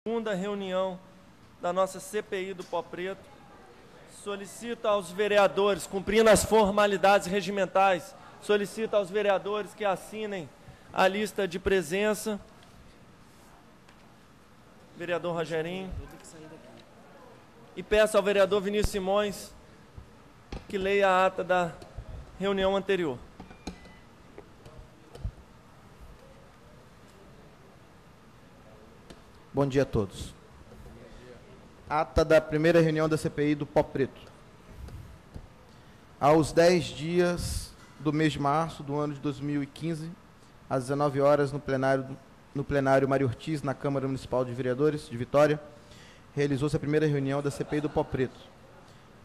Segunda reunião da nossa CPI do Pó Preto. Solicito aos vereadores, cumprindo as formalidades regimentais, solicito aos vereadores que assinem a lista de presença. Vereador Rogerinho. E peço ao vereador Vinícius Simões que leia a ata da reunião anterior. Bom dia a todos. Ata da primeira reunião da CPI do Pó Preto. Aos 10 dias do mês de março do ano de 2015, às 19 horas, no plenário Mário Ortiz, na Câmara Municipal de Vereadores de Vitória, realizou-se a primeira reunião da CPI do Pó Preto.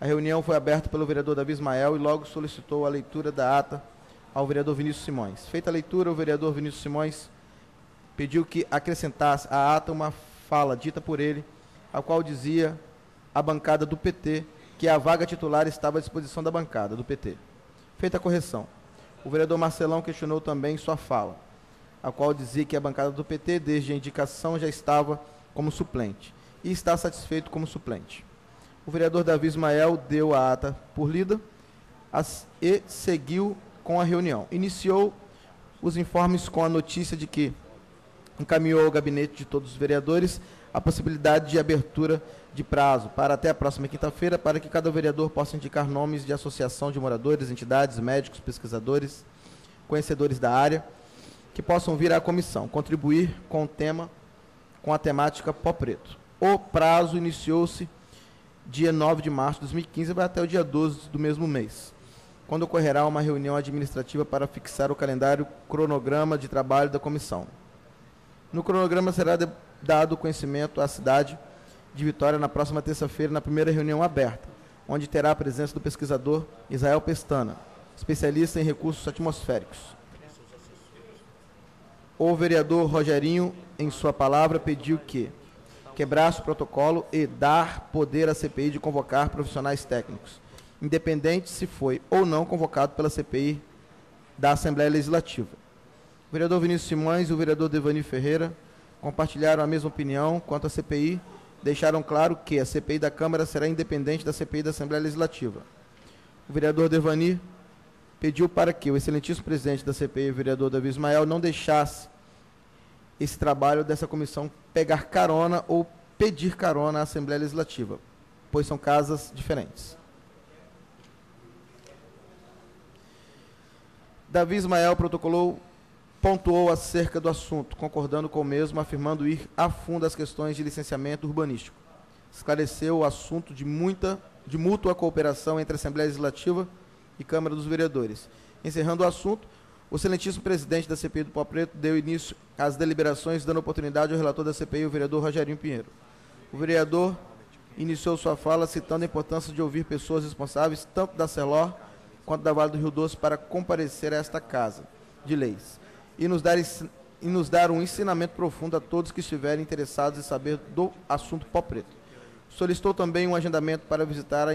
A reunião foi aberta pelo vereador Davi Ismael e logo solicitou a leitura da ata ao vereador Vinícius Simões. Feita a leitura, o vereador Vinícius Simões pediu que acrescentasse à ata uma fala dita por ele, a qual dizia a bancada do PT que a vaga titular estava à disposição da bancada do PT. Feita a correção, o vereador Marcelão questionou também sua fala, a qual dizia que a bancada do PT, desde a indicação, já estava como suplente e está satisfeito como suplente. O vereador Davi Ismael deu a ata por lida e seguiu com a reunião. Iniciou os informes com a notícia de que encaminhou ao gabinete de todos os vereadores a possibilidade de abertura de prazo para até a próxima quinta-feira, para que cada vereador possa indicar nomes de associação de moradores, entidades, médicos, pesquisadores, conhecedores da área, que possam vir à comissão, contribuir com o tema, com a temática Pó Preto. O prazo iniciou-se dia 9 de março de 2015 e vai até o dia 12 do mesmo mês, quando ocorrerá uma reunião administrativa para fixar o calendário cronograma de trabalho da comissão. No cronograma será dado conhecimento à cidade de Vitória na próxima terça-feira, na primeira reunião aberta, onde terá a presença do pesquisador Israel Pestana, especialista em recursos atmosféricos. O vereador Rogerinho, em sua palavra, pediu que quebrasse o protocolo e dar poder à CPI de convocar profissionais técnicos, independente se foi ou não convocado pela CPI da Assembleia Legislativa. O vereador Vinícius Simões e o vereador Devani Ferreira compartilharam a mesma opinião quanto à CPI, deixaram claro que a CPI da Câmara será independente da CPI da Assembleia Legislativa. O vereador Devani pediu para que o excelentíssimo presidente da CPI, o vereador Davi Ismael, não deixasse esse trabalho dessa comissão pegar carona ou pedir carona à Assembleia Legislativa, pois são casas diferentes. Davi Ismael pontuou acerca do assunto, concordando com o mesmo, afirmando ir a fundo as questões de licenciamento urbanístico. Esclareceu o assunto de mútua cooperação entre a Assembleia Legislativa e Câmara dos Vereadores. Encerrando o assunto, o excelentíssimo presidente da CPI do Pó Preto deu início às deliberações, dando oportunidade ao relator da CPI, o vereador Rogerinho Pinheiro. O vereador iniciou sua fala citando a importância de ouvir pessoas responsáveis, tanto da CELOR quanto da Vale do Rio Doce, para comparecer a esta casa de leis e nos dar um ensinamento profundo a todos que estiverem interessados em saber do assunto Pó Preto. Solicitou também um agendamento para visitar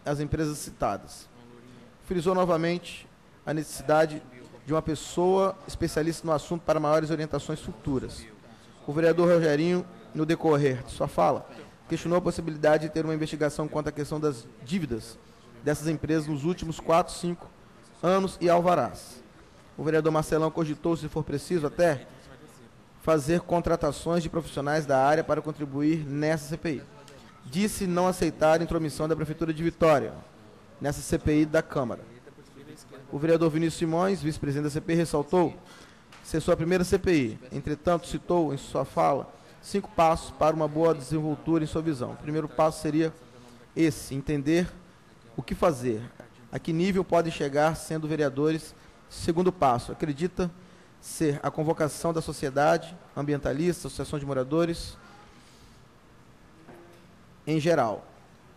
as empresas citadas. Frisou novamente a necessidade de uma pessoa especialista no assunto para maiores orientações futuras. O vereador Rogerinho, no decorrer de sua fala, questionou a possibilidade de ter uma investigação quanto à questão das dívidas dessas empresas nos últimos 4, 5 anos e alvarás. O vereador Marcelão cogitou, se for preciso, até fazer contratações de profissionais da área para contribuir nessa CPI. Disse não aceitar a intromissão da Prefeitura de Vitória nessa CPI da Câmara. O vereador Vinícius Simões, vice-presidente da CPI, ressaltou ser sua primeira CPI. Entretanto, citou em sua fala 5 passos para uma boa desenvoltura em sua visão. O primeiro passo seria esse: entender o que fazer, a que nível podem chegar sendo vereadores. Segundo passo, acredita ser a convocação da sociedade ambientalista, associação de moradores, em geral.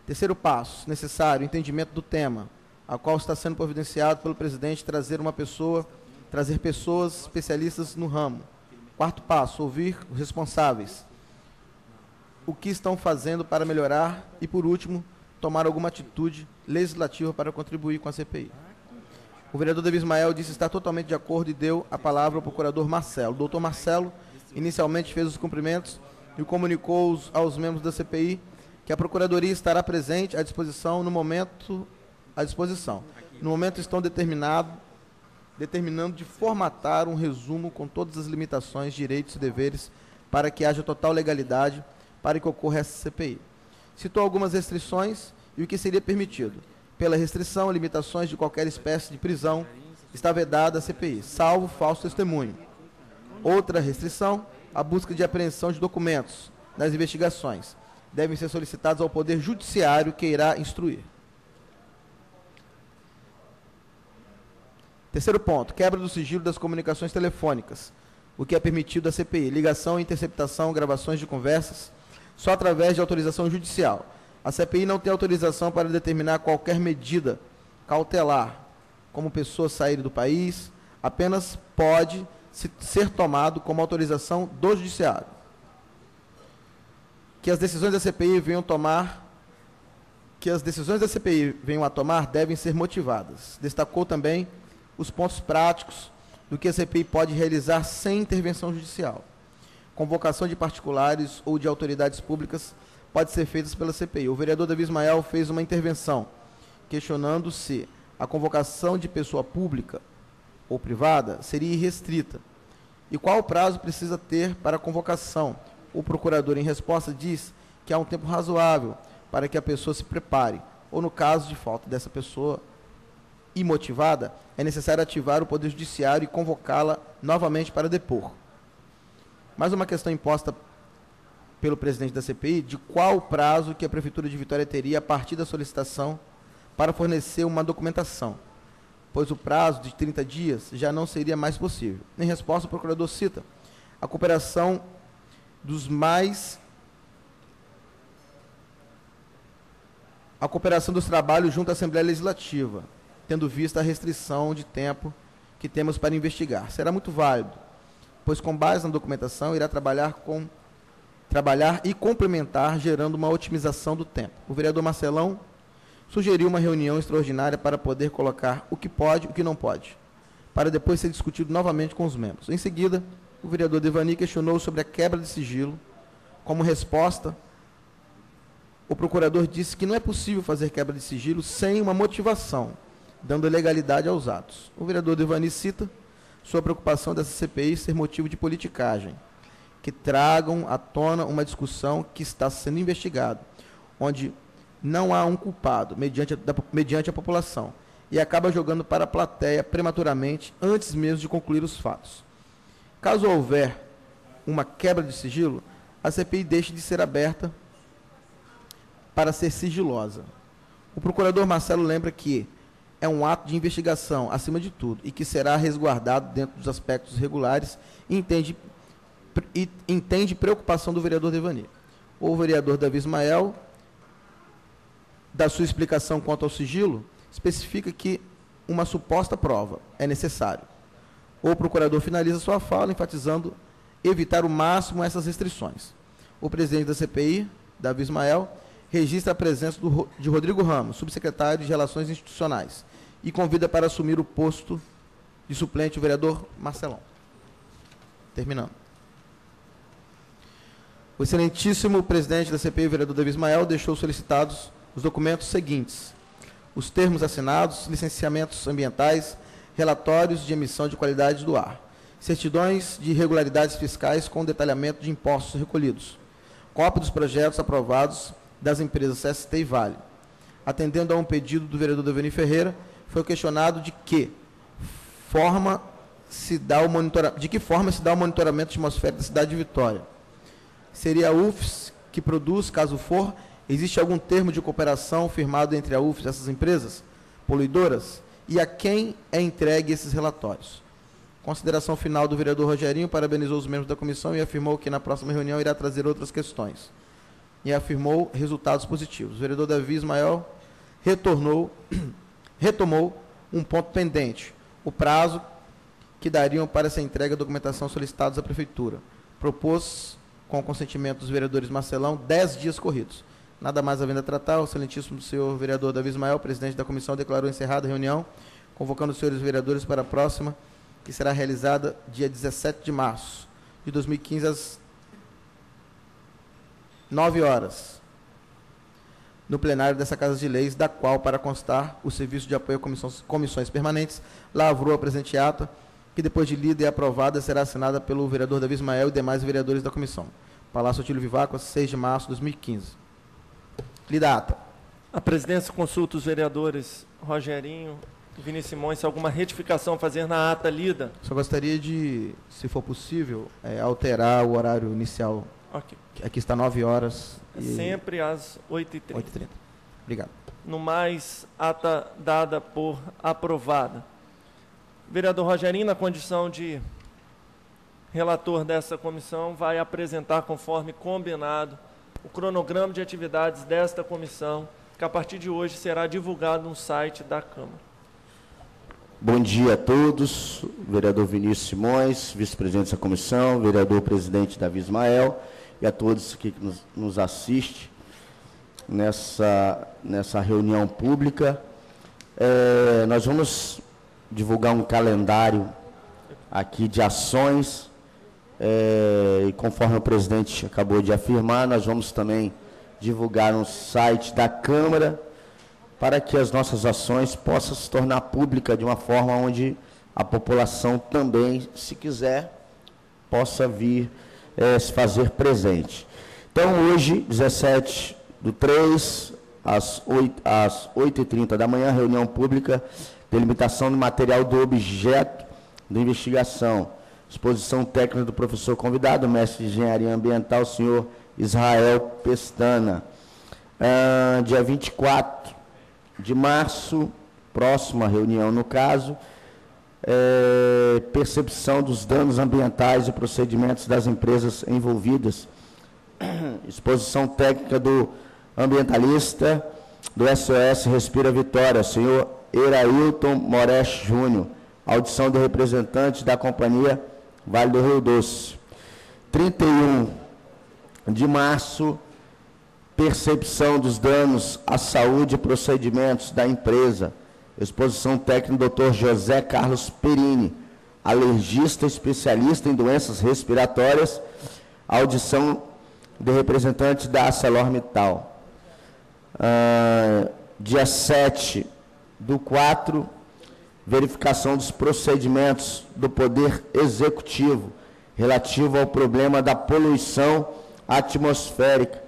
Terceiro passo, necessário, entendimento do tema, a qual está sendo providenciado pelo presidente, trazer pessoas especialistas no ramo. Quarto passo, ouvir os responsáveis, o que estão fazendo para melhorar e, por último, tomar alguma atitude legislativa para contribuir com a CPI. O vereador Davi Ismael disse estar totalmente de acordo e deu a palavra ao procurador Marcelo. O doutor Marcelo inicialmente fez os cumprimentos e comunicou aos membros da CPI que a Procuradoria estará presente à disposição no momento estão determinando de formatar um resumo com todas as limitações, direitos e deveres para que haja total legalidade para que ocorra essa CPI. Citou algumas restrições e o que seria permitido. Pela restrição, limitações de qualquer espécie de prisão está vedada à CPI, salvo falso testemunho. Outra restrição, a busca de apreensão de documentos nas investigações. Devem ser solicitados ao Poder Judiciário que irá instruir. Terceiro ponto, quebra do sigilo das comunicações telefônicas, o que é permitido à CPI, ligação, interceptação, gravações de conversas, só através de autorização judicial. A CPI não tem autorização para determinar qualquer medida cautelar, como pessoa sair do país, apenas pode ser tomado como autorização do Judiciário. Que as decisões da CPI venham a tomar devem ser motivadas. Destacou também os pontos práticos do que a CPI pode realizar sem intervenção judicial. Convocação de particulares ou de autoridades públicas pode ser feita pela CPI. O vereador Davi Ismael fez uma intervenção questionando se a convocação de pessoa pública ou privada seria irrestrita e qual o prazo precisa ter para a convocação. O procurador, em resposta, diz que há um tempo razoável para que a pessoa se prepare, ou no caso de falta dessa pessoa imotivada, é necessário ativar o Poder Judiciário e convocá-la novamente para depor. Mais uma questão imposta pelo presidente da CPI, de qual o prazo que a Prefeitura de Vitória teria a partir da solicitação para fornecer uma documentação, pois o prazo de 30 dias já não seria mais possível. Em resposta, o procurador cita a cooperação dos trabalhos junto à Assembleia Legislativa, tendo vista a restrição de tempo que temos para investigar. Será muito válido, pois com base na documentação irá trabalhar e complementar, gerando uma otimização do tempo. O vereador Marcelão sugeriu uma reunião extraordinária para poder colocar o que pode e o que não pode, para depois ser discutido novamente com os membros. Em seguida, o vereador Devani questionou sobre a quebra de sigilo. Como resposta, o procurador disse que não é possível fazer quebra de sigilo sem uma motivação, dando legalidade aos atos. O vereador Devani cita sua preocupação dessa CPI ser motivo de politicagem, que tragam à tona uma discussão que está sendo investigada, onde não há um culpado mediante a população, e acaba jogando para a plateia prematuramente, antes mesmo de concluir os fatos. Caso houver uma quebra de sigilo, a CPI deixe de ser aberta para ser sigilosa. O procurador Marcelo lembra que é um ato de investigação, acima de tudo, e que será resguardado dentro dos aspectos regulares e entende preocupação do vereador Devani. O vereador Davi Ismael, da sua explicação quanto ao sigilo, especifica que uma suposta prova é necessário. O procurador finaliza sua fala, enfatizando evitar o máximo essas restrições. O presidente da CPI, Davi Ismael, registra a presença de Rodrigo Ramos, subsecretário de Relações Institucionais, e convida para assumir o posto de suplente o vereador Marcelão. Terminando. O excelentíssimo presidente da CPI, o vereador Davi Ismael, deixou solicitados os documentos seguintes: os termos assinados, licenciamentos ambientais, relatórios de emissão de qualidade do ar, certidões de irregularidades fiscais com detalhamento de impostos recolhidos, cópia dos projetos aprovados das empresas CST e Vale. Atendendo a um pedido do vereador Devani Ferreira, foi questionado de que forma se dá o monitoramento atmosférico da cidade de Vitória. Seria a UFS que produz, caso for, existe algum termo de cooperação firmado entre a UFS e essas empresas poluidoras? E a quem é entregue esses relatórios? Consideração final do vereador Rogerinho, parabenizou os membros da comissão e afirmou que na próxima reunião irá trazer outras questões. E afirmou resultados positivos. O vereador Davi Ismael retomou um ponto pendente, o prazo que dariam para essa entrega da documentação solicitados à Prefeitura. Propôs, com o consentimento dos vereadores Marcelão, 10 dias corridos. Nada mais havendo a tratar, o excelentíssimo senhor vereador Davi Ismael, presidente da comissão, declarou encerrada a reunião, convocando os senhores vereadores para a próxima, que será realizada dia 17 de março de 2015, 9 horas, no plenário dessa Casa de Leis, da qual, para constar, o Serviço de Apoio a Comissões Permanentes lavrou a presente ata, que depois de lida e aprovada, será assinada pelo vereador Davi Ismael e demais vereadores da comissão. Palácio Otílio Viváqua, 6 de março de 2015. Lida a ata. A presidência consulta os vereadores Rogerinho e Vinícius Simões se alguma retificação a fazer na ata lida. Só gostaria de, se for possível, alterar o horário inicial. Ok. Aqui está 9 horas. Sempre às 8h30. 8h30. Obrigado. No mais, ata dada por aprovada. Vereador Rogerinho, na condição de relator dessa comissão, vai apresentar, conforme combinado, o cronograma de atividades desta comissão, que a partir de hoje será divulgado no site da Câmara. Bom dia a todos, vereador Vinícius Simões, vice-presidente da comissão, vereador presidente Davi Ismael, e a todos que nos assistem nessa reunião pública. Nós vamos divulgar um calendário aqui de ações, e conforme o presidente acabou de afirmar, nós vamos também divulgar no site da Câmara, para que as nossas ações possam se tornar pública de uma forma onde a população também, se quiser, possa vir se fazer presente. Então, hoje, 17/3, às 8h30 da manhã, reunião pública, delimitação do material do objeto da investigação. Exposição técnica do professor convidado, mestre de engenharia ambiental, senhor Israel Pestana. Dia 24 de março, próxima reunião no caso, percepção dos danos ambientais e procedimentos das empresas envolvidas. Exposição técnica do ambientalista do SOS Respira Vitória, senhor Erailton Moresh Júnior. Audição do representante da companhia Vale do Rio Doce. 31 de março, percepção dos danos à saúde e procedimentos da empresa. Exposição técnica do Dr. José Carlos Perini, alergista especialista em doenças respiratórias. Audição do representante da ArcelorMittal. Dia 7/4, verificação dos procedimentos do Poder Executivo relativo ao problema da poluição atmosférica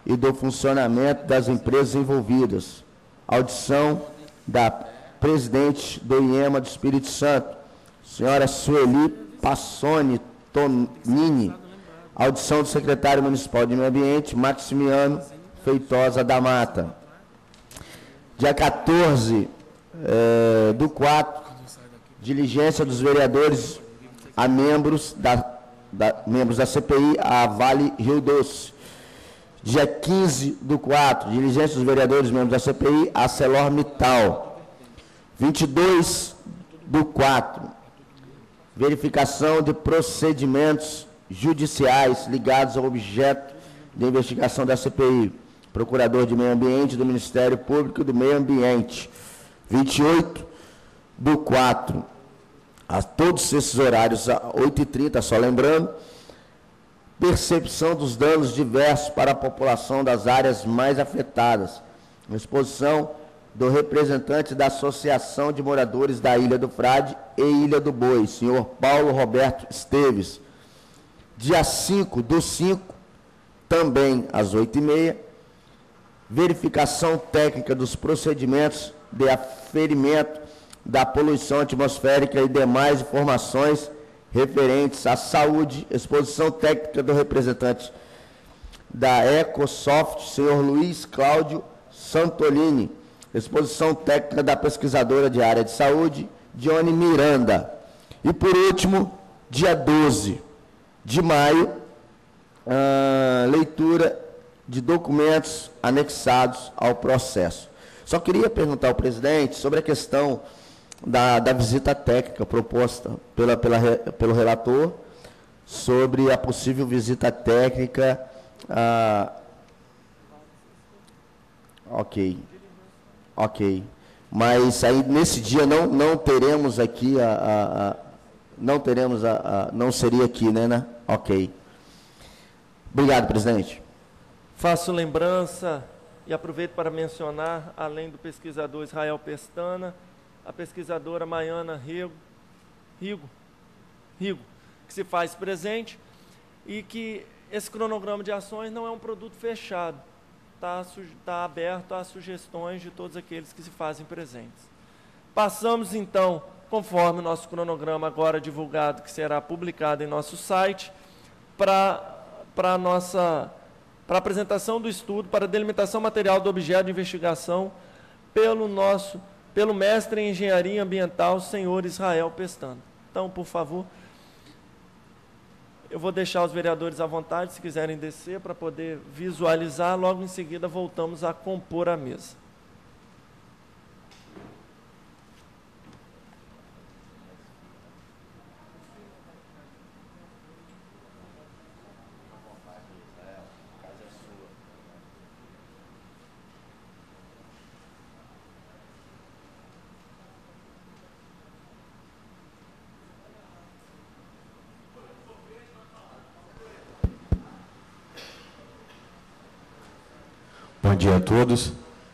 e do funcionamento das empresas envolvidas. Audição da presidente do IEMA do Espírito Santo, senhora Sueli Passoni Tonini. Audição do secretário municipal de Meio Ambiente, Maximiano Feitosa da Mata. Dia 14/4, diligência dos vereadores a membros da CPI a Vale Rio Doce. Dia 15/4, diligência dos vereadores membros da CPI a ArcelorMittal. 22/4, verificação de procedimentos judiciais ligados ao objeto de investigação da CPI. Procurador de Meio Ambiente do Ministério Público do Meio Ambiente. 28/4, a todos esses horários, a 8h30, só lembrando, percepção dos danos diversos para a população das áreas mais afetadas. Exposição do representante da Associação de Moradores da Ilha do Frade e Ilha do Boi, senhor Paulo Roberto Esteves. Dia 5/5, também às 8h30, verificação técnica dos procedimentos de aferimento da poluição atmosférica e demais informações referentes à saúde. Exposição técnica do representante da Ecosoft, senhor Luiz Cláudio Santolini. Exposição técnica da pesquisadora de área de saúde, Dione Miranda. E, por último, dia 12 de maio, leitura de documentos anexados ao processo. Só queria perguntar ao presidente sobre a questão da visita técnica proposta pelo relator, sobre a possível visita técnica. Ok. Mas aí nesse dia não teremos aqui não seria aqui, né? Ok. Obrigado, presidente. Faço lembrança e aproveito para mencionar, além do pesquisador Israel Pestana, a pesquisadora Maiana Rigo, que se faz presente, e que esse cronograma de ações não é um produto fechado, está aberto às sugestões de todos aqueles que se fazem presentes. Passamos, então, conforme o nosso cronograma agora divulgado, que será publicado em nosso site, para a apresentação do estudo, para a delimitação material do objeto de investigação pelo mestre em Engenharia Ambiental, senhor Israel Pestana. Então, por favor, eu vou deixar os vereadores à vontade, se quiserem descer, para poder visualizar. Logo em seguida, voltamos a compor a mesa. Bom dia a todos.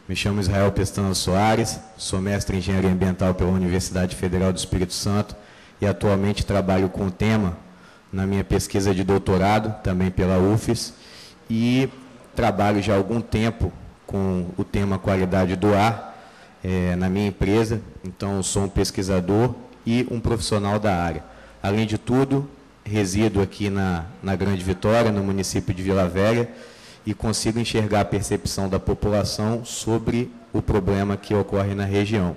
Me chamo Israel Pestana Soares, sou mestre em Engenharia Ambiental pela Universidade Federal do Espírito Santo e atualmente trabalho com o tema na minha pesquisa de doutorado, também pela UFES, e trabalho já há algum tempo com o tema qualidade do ar na minha empresa. Então, sou um pesquisador e um profissional da área. Além de tudo, resido aqui na Grande Vitória, no município de Vila Velha, e consigo enxergar a percepção da população sobre o problema que ocorre na região.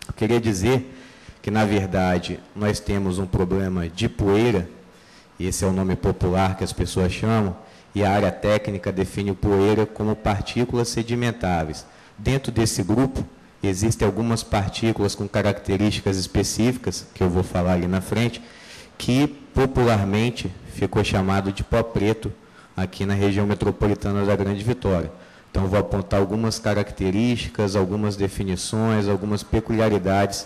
Eu queria dizer que, na verdade, nós temos um problema de poeira, esse é o nome popular que as pessoas chamam, e a área técnica define poeira como partículas sedimentáveis. Dentro desse grupo, existem algumas partículas com características específicas, que eu vou falar ali na frente, que popularmente ficou chamado de pó preto, aqui na região metropolitana da Grande Vitória. Então, vou apontar algumas características, algumas definições, algumas peculiaridades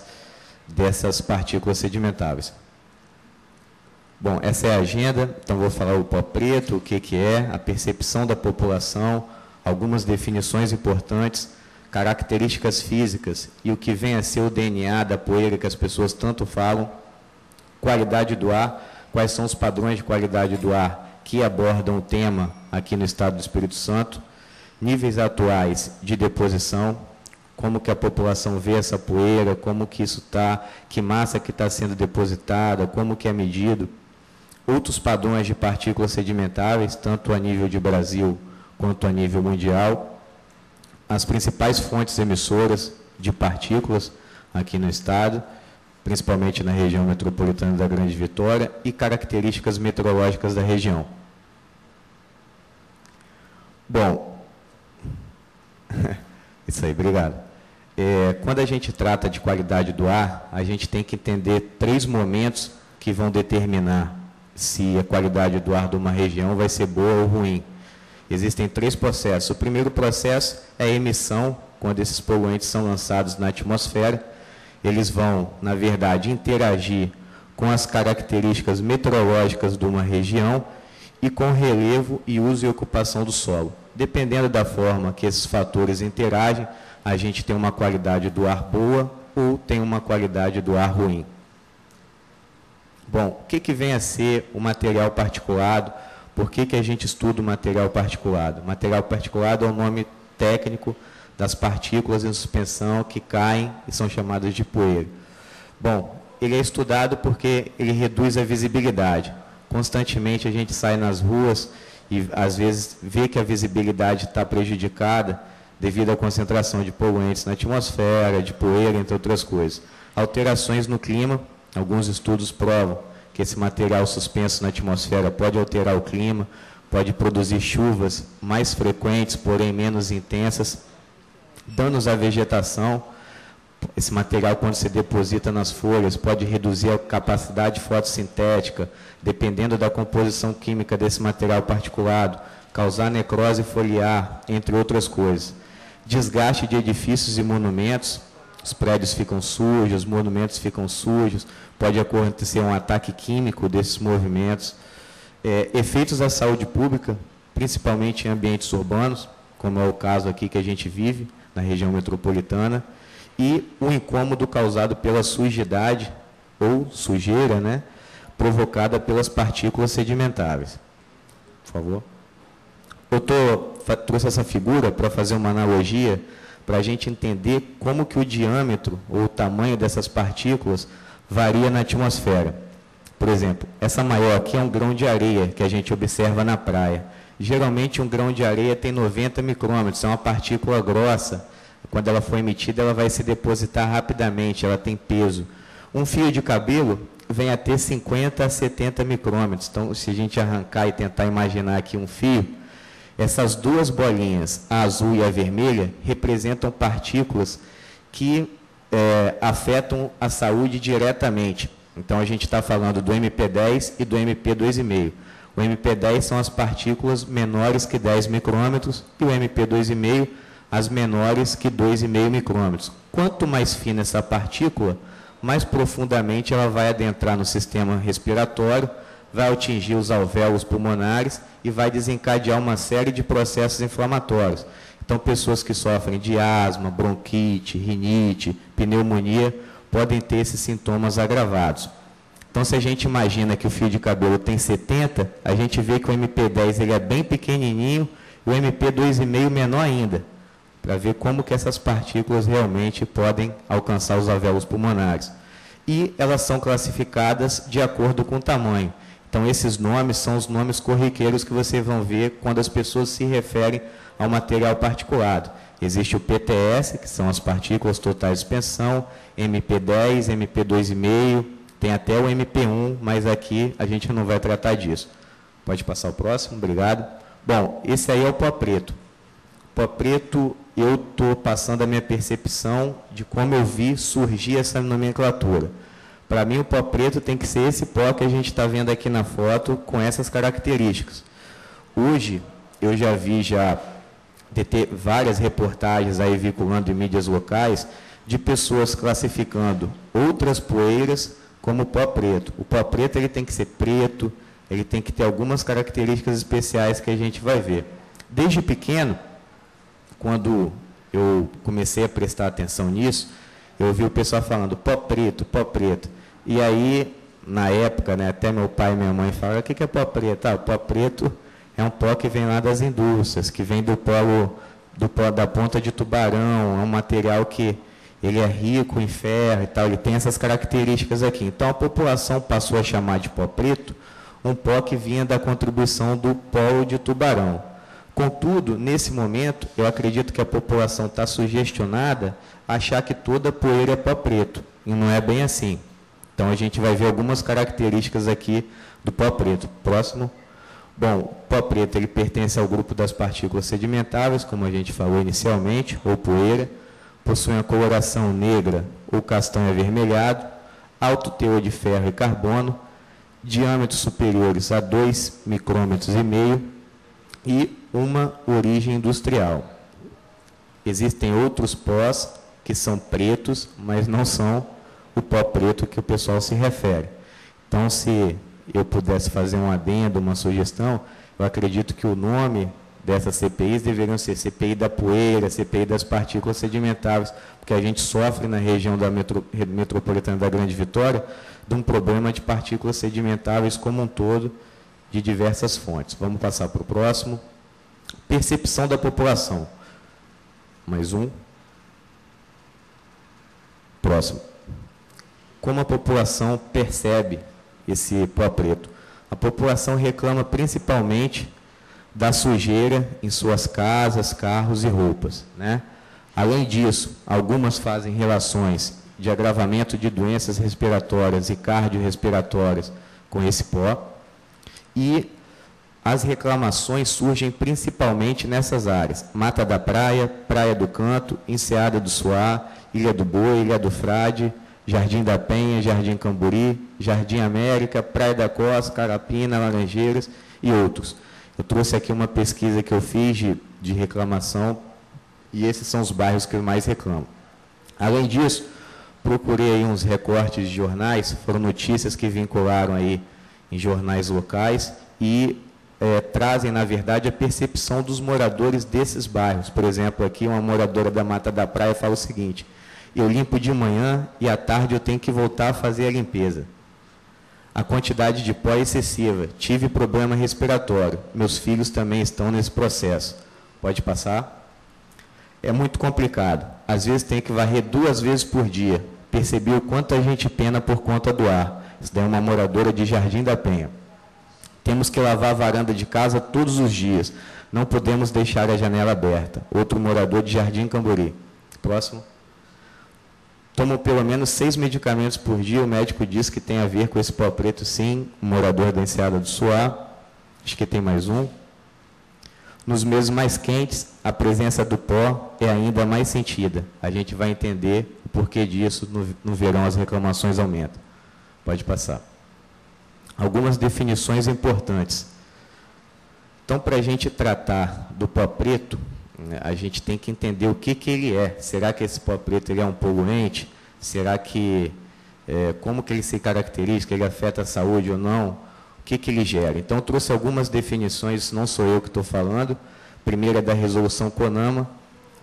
dessas partículas sedimentáveis. Bom, essa é a agenda, então vou falar o pó preto, o que é, a percepção da população, algumas definições importantes, características físicas e o que vem a ser o DNA da poeira que as pessoas tanto falam, qualidade do ar, quais são os padrões de qualidade do ar que abordam o tema aqui no estado do Espírito Santo, níveis atuais de deposição, como que a população vê essa poeira, como que isso está, que massa que está sendo depositada, como que é medido, outros padrões de partículas sedimentáveis, tanto a nível de Brasil quanto a nível mundial, as principais fontes emissoras de partículas aqui no estado, principalmente na região metropolitana da Grande Vitória, e características meteorológicas da região. Bom, isso aí, obrigado. Quando a gente trata de qualidade do ar, a gente tem que entender 3 momentos que vão determinar se a qualidade do ar de uma região vai ser boa ou ruim. Existem 3 processos. O primeiro processo é a emissão, quando esses poluentes são lançados na atmosfera. Eles vão, na verdade, interagir com as características meteorológicas de uma região e com relevo e uso e ocupação do solo. Dependendo da forma que esses fatores interagem, a gente tem uma qualidade do ar boa ou tem uma qualidade do ar ruim. Bom, o que vem a ser o material particulado? Por que a gente estuda o material particulado? Material particulado é o nome técnico das partículas em suspensão que caem e são chamadas de poeira. Bom, ele é estudado porque ele reduz a visibilidade. Constantemente a gente sai nas ruas e às vezes vê que a visibilidade está prejudicada devido à concentração de poluentes na atmosfera, de poeira, entre outras coisas. Alterações no clima, alguns estudos provam que esse material suspenso na atmosfera pode alterar o clima, pode produzir chuvas mais frequentes, porém menos intensas, danos à vegetação. Esse material, quando se deposita nas folhas, pode reduzir a capacidade fotossintética, dependendo da composição química desse material particulado, causar necrose foliar, entre outras coisas. Desgaste de edifícios e monumentos, os prédios ficam sujos, os monumentos ficam sujos, pode acontecer um ataque químico desses movimentos. Efeitos à saúde pública, principalmente em ambientes urbanos, como é o caso aqui que a gente vive, na região metropolitana, e o incômodo causado pela sujidade ou sujeira, né, provocada pelas partículas sedimentares. Por favor. Eu trouxe essa figura para fazer uma analogia, para a gente entender como que o diâmetro ou o tamanho dessas partículas varia na atmosfera. Por exemplo, essa maior aqui é um grão de areia que a gente observa na praia. Geralmente um grão de areia tem 90 micrômetros, é uma partícula grossa. Quando ela for emitida, ela vai se depositar rapidamente, ela tem peso. Um fio de cabelo vem a ter 50 a 70 micrômetros. Então, se a gente arrancar e tentar imaginar aqui um fio, essas duas bolinhas, a azul e a vermelha, representam partículas que afetam a saúde diretamente. Então, a gente está falando do MP10 e do MP2,5. O MP10 são as partículas menores que 10 micrômetros e o MP2,5 as menores que 2,5 micrômetros. Quanto mais fina essa partícula, mais profundamente ela vai adentrar no sistema respiratório, vai atingir os alvéolos pulmonares e vai desencadear uma série de processos inflamatórios. Então, pessoas que sofrem de asma, bronquite, rinite, pneumonia, podem ter esses sintomas agravados. Então, se a gente imagina que o fio de cabelo tem 70, a gente vê que o MP10 ele é bem pequenininho e o MP2,5 menor ainda, para ver como que essas partículas realmente podem alcançar os alvéolos pulmonares. E elas são classificadas de acordo com o tamanho. Então, esses nomes são os nomes corriqueiros que vocês vão ver quando as pessoas se referem ao material particulado. Existe o PTS, que são as partículas totais de suspensão, MP10, MP2,5, tem até o MP1, mas aqui a gente não vai tratar disso. Pode passar o próximo, obrigado. Bom, esse aí é o pó preto. Pó preto, eu estou passando a minha percepção de como eu vi surgir essa nomenclatura. Para mim, o pó preto tem que ser esse pó que a gente está vendo aqui na foto, com essas características. Hoje, eu já vi ter várias reportagens aí vinculando em mídias locais de pessoas classificando outras poeiras como pó preto. O pó preto ele tem que ser preto, ele tem que ter algumas características especiais que a gente vai ver. Desde pequeno, quando eu comecei a prestar atenção nisso, eu ouvi o pessoal falando pó preto, pó preto. E aí, na época, né, até meu pai e minha mãe falaram, o que é pó preto? Ah, o pó preto é um pó que vem lá das indústrias, que vem do pó da ponta de tubarão, é um material que ele é rico em ferro e tal, ele tem essas características aqui. Então, a população passou a chamar de pó preto um pó que vinha da contribuição do pó de tubarão. Contudo, nesse momento, eu acredito que a população está sugestionada a achar que toda poeira é pó preto, e não é bem assim. Então, a gente vai ver algumas características aqui do pó preto. Próximo. Bom, o pó preto ele pertence ao grupo das partículas sedimentáveis, como a gente falou inicialmente, ou poeira, possui uma coloração negra ou castanho avermelhado, alto teor de ferro e carbono, diâmetros superiores a 2,5 micrômetros e uma origem industrial. Existem outros pós que são pretos, mas não são o pó preto que o pessoal se refere. Então, se eu pudesse fazer um adendo, uma sugestão, eu acredito que o nome dessas CPIs deveriam ser CPI da poeira, CPI das partículas sedimentares, porque a gente sofre na região da metropolitana da Grande Vitória de um problema de partículas sedimentares como um todo, de diversas fontes. Vamos passar para o próximo. Percepção da população. Mais um. Próximo. Como a população percebe esse pó preto? A população reclama principalmente da sujeira em suas casas, carros e roupas, né? Além disso, algumas fazem relações de agravamento de doenças respiratórias e cardiorrespiratórias com esse pó. E as reclamações surgem principalmente nessas áreas: Mata da Praia, Praia do Canto, Enseada do Suá, Ilha do Boi, Ilha do Frade, Jardim da Penha, Jardim Camburi, Jardim América, Praia da Costa, Carapina, Laranjeiras e outros. Eu trouxe aqui uma pesquisa que eu fiz de reclamação e esses são os bairros que eu mais reclamo. Além disso, procurei aí uns recortes de jornais, foram notícias que vincularam aí em jornais locais e trazem, na verdade, a percepção dos moradores desses bairros. Por exemplo, aqui uma moradora da Mata da Praia fala o seguinte: eu limpo de manhã e à tarde eu tenho que voltar a fazer a limpeza. A quantidade de pó é excessiva. Tive problema respiratório. Meus filhos também estão nesse processo. Pode passar? É muito complicado. Às vezes tem que varrer 2 vezes por dia. Percebi o quanto a gente pena por conta do ar. Isso daí é uma moradora de Jardim da Penha. Temos que lavar a varanda de casa todos os dias. Não podemos deixar a janela aberta. Outro morador de Jardim Cambori. Próximo. Tomo pelo menos 6 medicamentos por dia. O médico diz que tem a ver com esse pó preto, sim. Um morador da Enseada do Suá. Acho que tem mais um. Nos meses mais quentes, a presença do pó é ainda mais sentida. A gente vai entender o porquê disso. No verão as reclamações aumentam. Pode passar. Algumas definições importantes. Então, para a gente tratar do pó preto, a gente tem que entender o que ele é. Será que esse pó preto ele é um poluente? Será que, como que ele se caracteriza, ele afeta a saúde ou não? O que ele gera? Então, eu trouxe algumas definições, não sou eu que estou falando. Primeira é da resolução CONAMA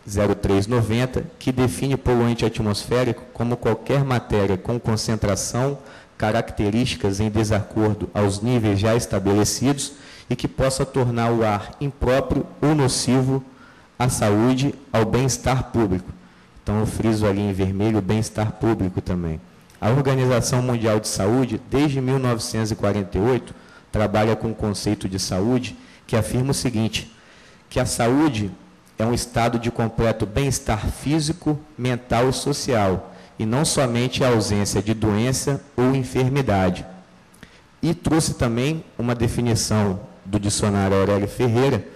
0390, que define poluente atmosférico como qualquer matéria com concentração, características em desacordo aos níveis já estabelecidos e que possa tornar o ar impróprio ou nocivo à saúde, ao bem-estar público. Então, eu friso ali em vermelho o bem-estar público também. A Organização Mundial de Saúde, desde 1948, trabalha com o conceito de saúde, que afirma o seguinte, que a saúde é um estado de completo bem-estar físico, mental e social, e não somente a ausência de doença ou enfermidade. E trouxe também uma definição do dicionário Aurélio Ferreira,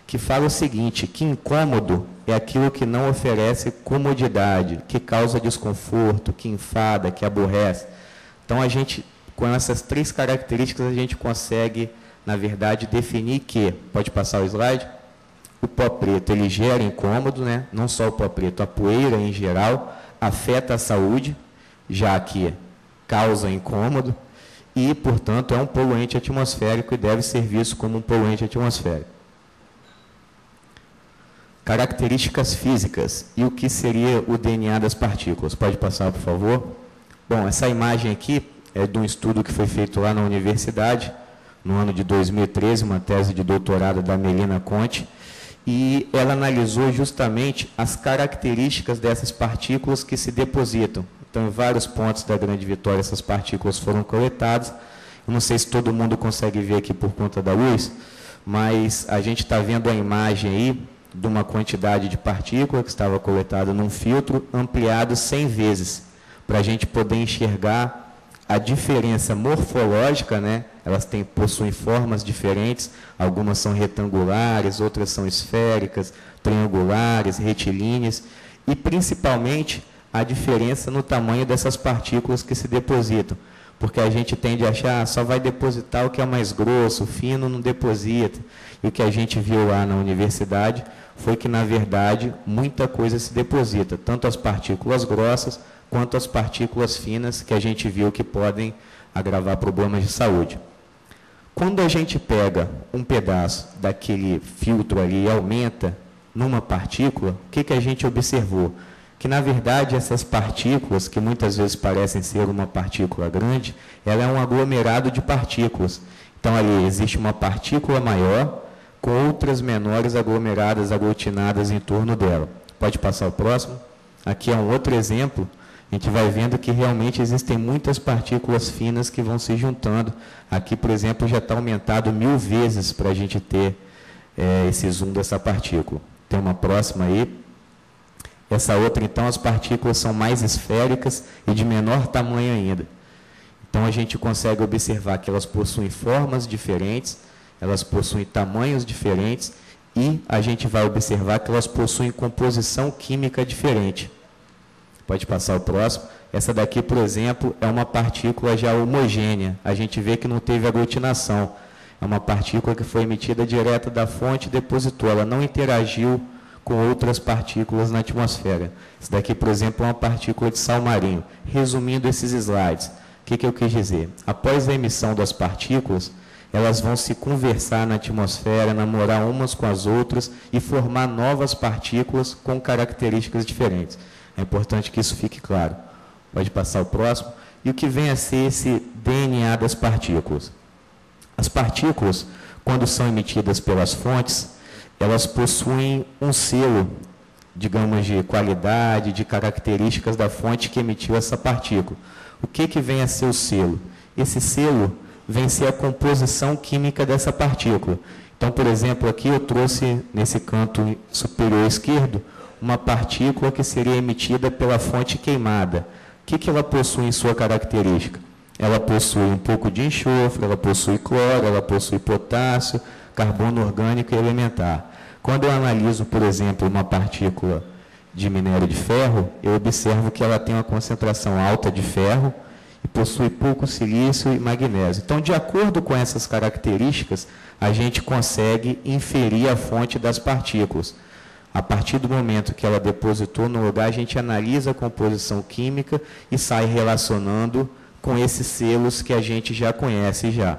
que fala o seguinte, que incômodo é aquilo que não oferece comodidade, que causa desconforto, que enfada, que aborrece. Então, a gente, com essas 3 características, a gente consegue, na verdade, definir que, pode passar o slide, o pó preto, ele gera incômodo, né? Não só o pó preto, a poeira em geral, afeta a saúde, já que causa incômodo, e, portanto, é um poluente atmosférico e deve ser visto como um poluente atmosférico. Características físicas e o que seria o DNA das partículas. Pode passar, por favor? Bom, essa imagem aqui é de um estudo que foi feito lá na universidade, no ano de 2013, uma tese de doutorado da Melina Conte, e ela analisou justamente as características dessas partículas que se depositam. Então, em vários pontos da Grande Vitória, essas partículas foram coletadas. Eu não sei se todo mundo consegue ver aqui por conta da luz, mas a gente está vendo a imagem aí de uma quantidade de partícula que estava coletada num filtro, ampliado 100 vezes, para a gente poder enxergar a diferença morfológica, né? Elas possuem formas diferentes, algumas são retangulares, outras são esféricas, triangulares, retilíneas, e principalmente a diferença no tamanho dessas partículas que se depositam, porque a gente tende a achar, só vai depositar o que é mais grosso, fino não deposita, e o que a gente viu lá na universidade foi que, na verdade, muita coisa se deposita, tanto as partículas grossas, quanto as partículas finas, que a gente viu que podem agravar problemas de saúde. Quando a gente pega um pedaço daquele filtro ali e aumenta numa partícula, o que a gente observou? Que, na verdade, essas partículas, que muitas vezes parecem ser uma partícula grande, ela é um aglomerado de partículas. Então, ali existe uma partícula maior com outras menores aglomeradas, aglutinadas em torno dela. Pode passar o próximo? Aqui é um outro exemplo. A gente vai vendo que realmente existem muitas partículas finas que vão se juntando. Aqui, por exemplo, já está aumentado 1000 vezes para a gente ter esse zoom dessa partícula. Tem uma próxima aí. Essa outra, então, as partículas são mais esféricas e de menor tamanho ainda. Então, a gente consegue observar que elas possuem formas diferentes, elas possuem tamanhos diferentes e a gente vai observar que elas possuem composição química diferente. Pode passar o próximo. Essa daqui, por exemplo, é uma partícula já homogênea. A gente vê que não teve aglutinação. É uma partícula que foi emitida direto da fonte e depositou. Ela não interagiu com outras partículas na atmosfera. Essa daqui, por exemplo, é uma partícula de sal marinho. Resumindo esses slides, o que eu quis dizer? Após a emissão das partículas, elas vão se conversar na atmosfera, namorar umas com as outras e formar novas partículas com características diferentes. É importante que isso fique claro. Pode passar o próximo. E o que vem a ser esse DNA das partículas? As partículas, quando são emitidas pelas fontes, elas possuem um selo, digamos, de qualidade, de características da fonte que emitiu essa partícula. O que vem a ser o selo? Esse selo vem ser a composição química dessa partícula. Então, por exemplo, aqui eu trouxe, nesse canto superior esquerdo, uma partícula que seria emitida pela fonte queimada. O que ela possui em sua característica? Ela possui um pouco de enxofre, ela possui cloro, ela possui potássio, carbono orgânico e elementar. Quando eu analiso, por exemplo, uma partícula de minério de ferro, eu observo que ela tem uma concentração alta de ferro e possui pouco silício e magnésio. Então, de acordo com essas características, a gente consegue inferir a fonte das partículas. A partir do momento que ela depositou no lugar, a gente analisa a composição química e sai relacionando com esses selos que a gente já conhece já.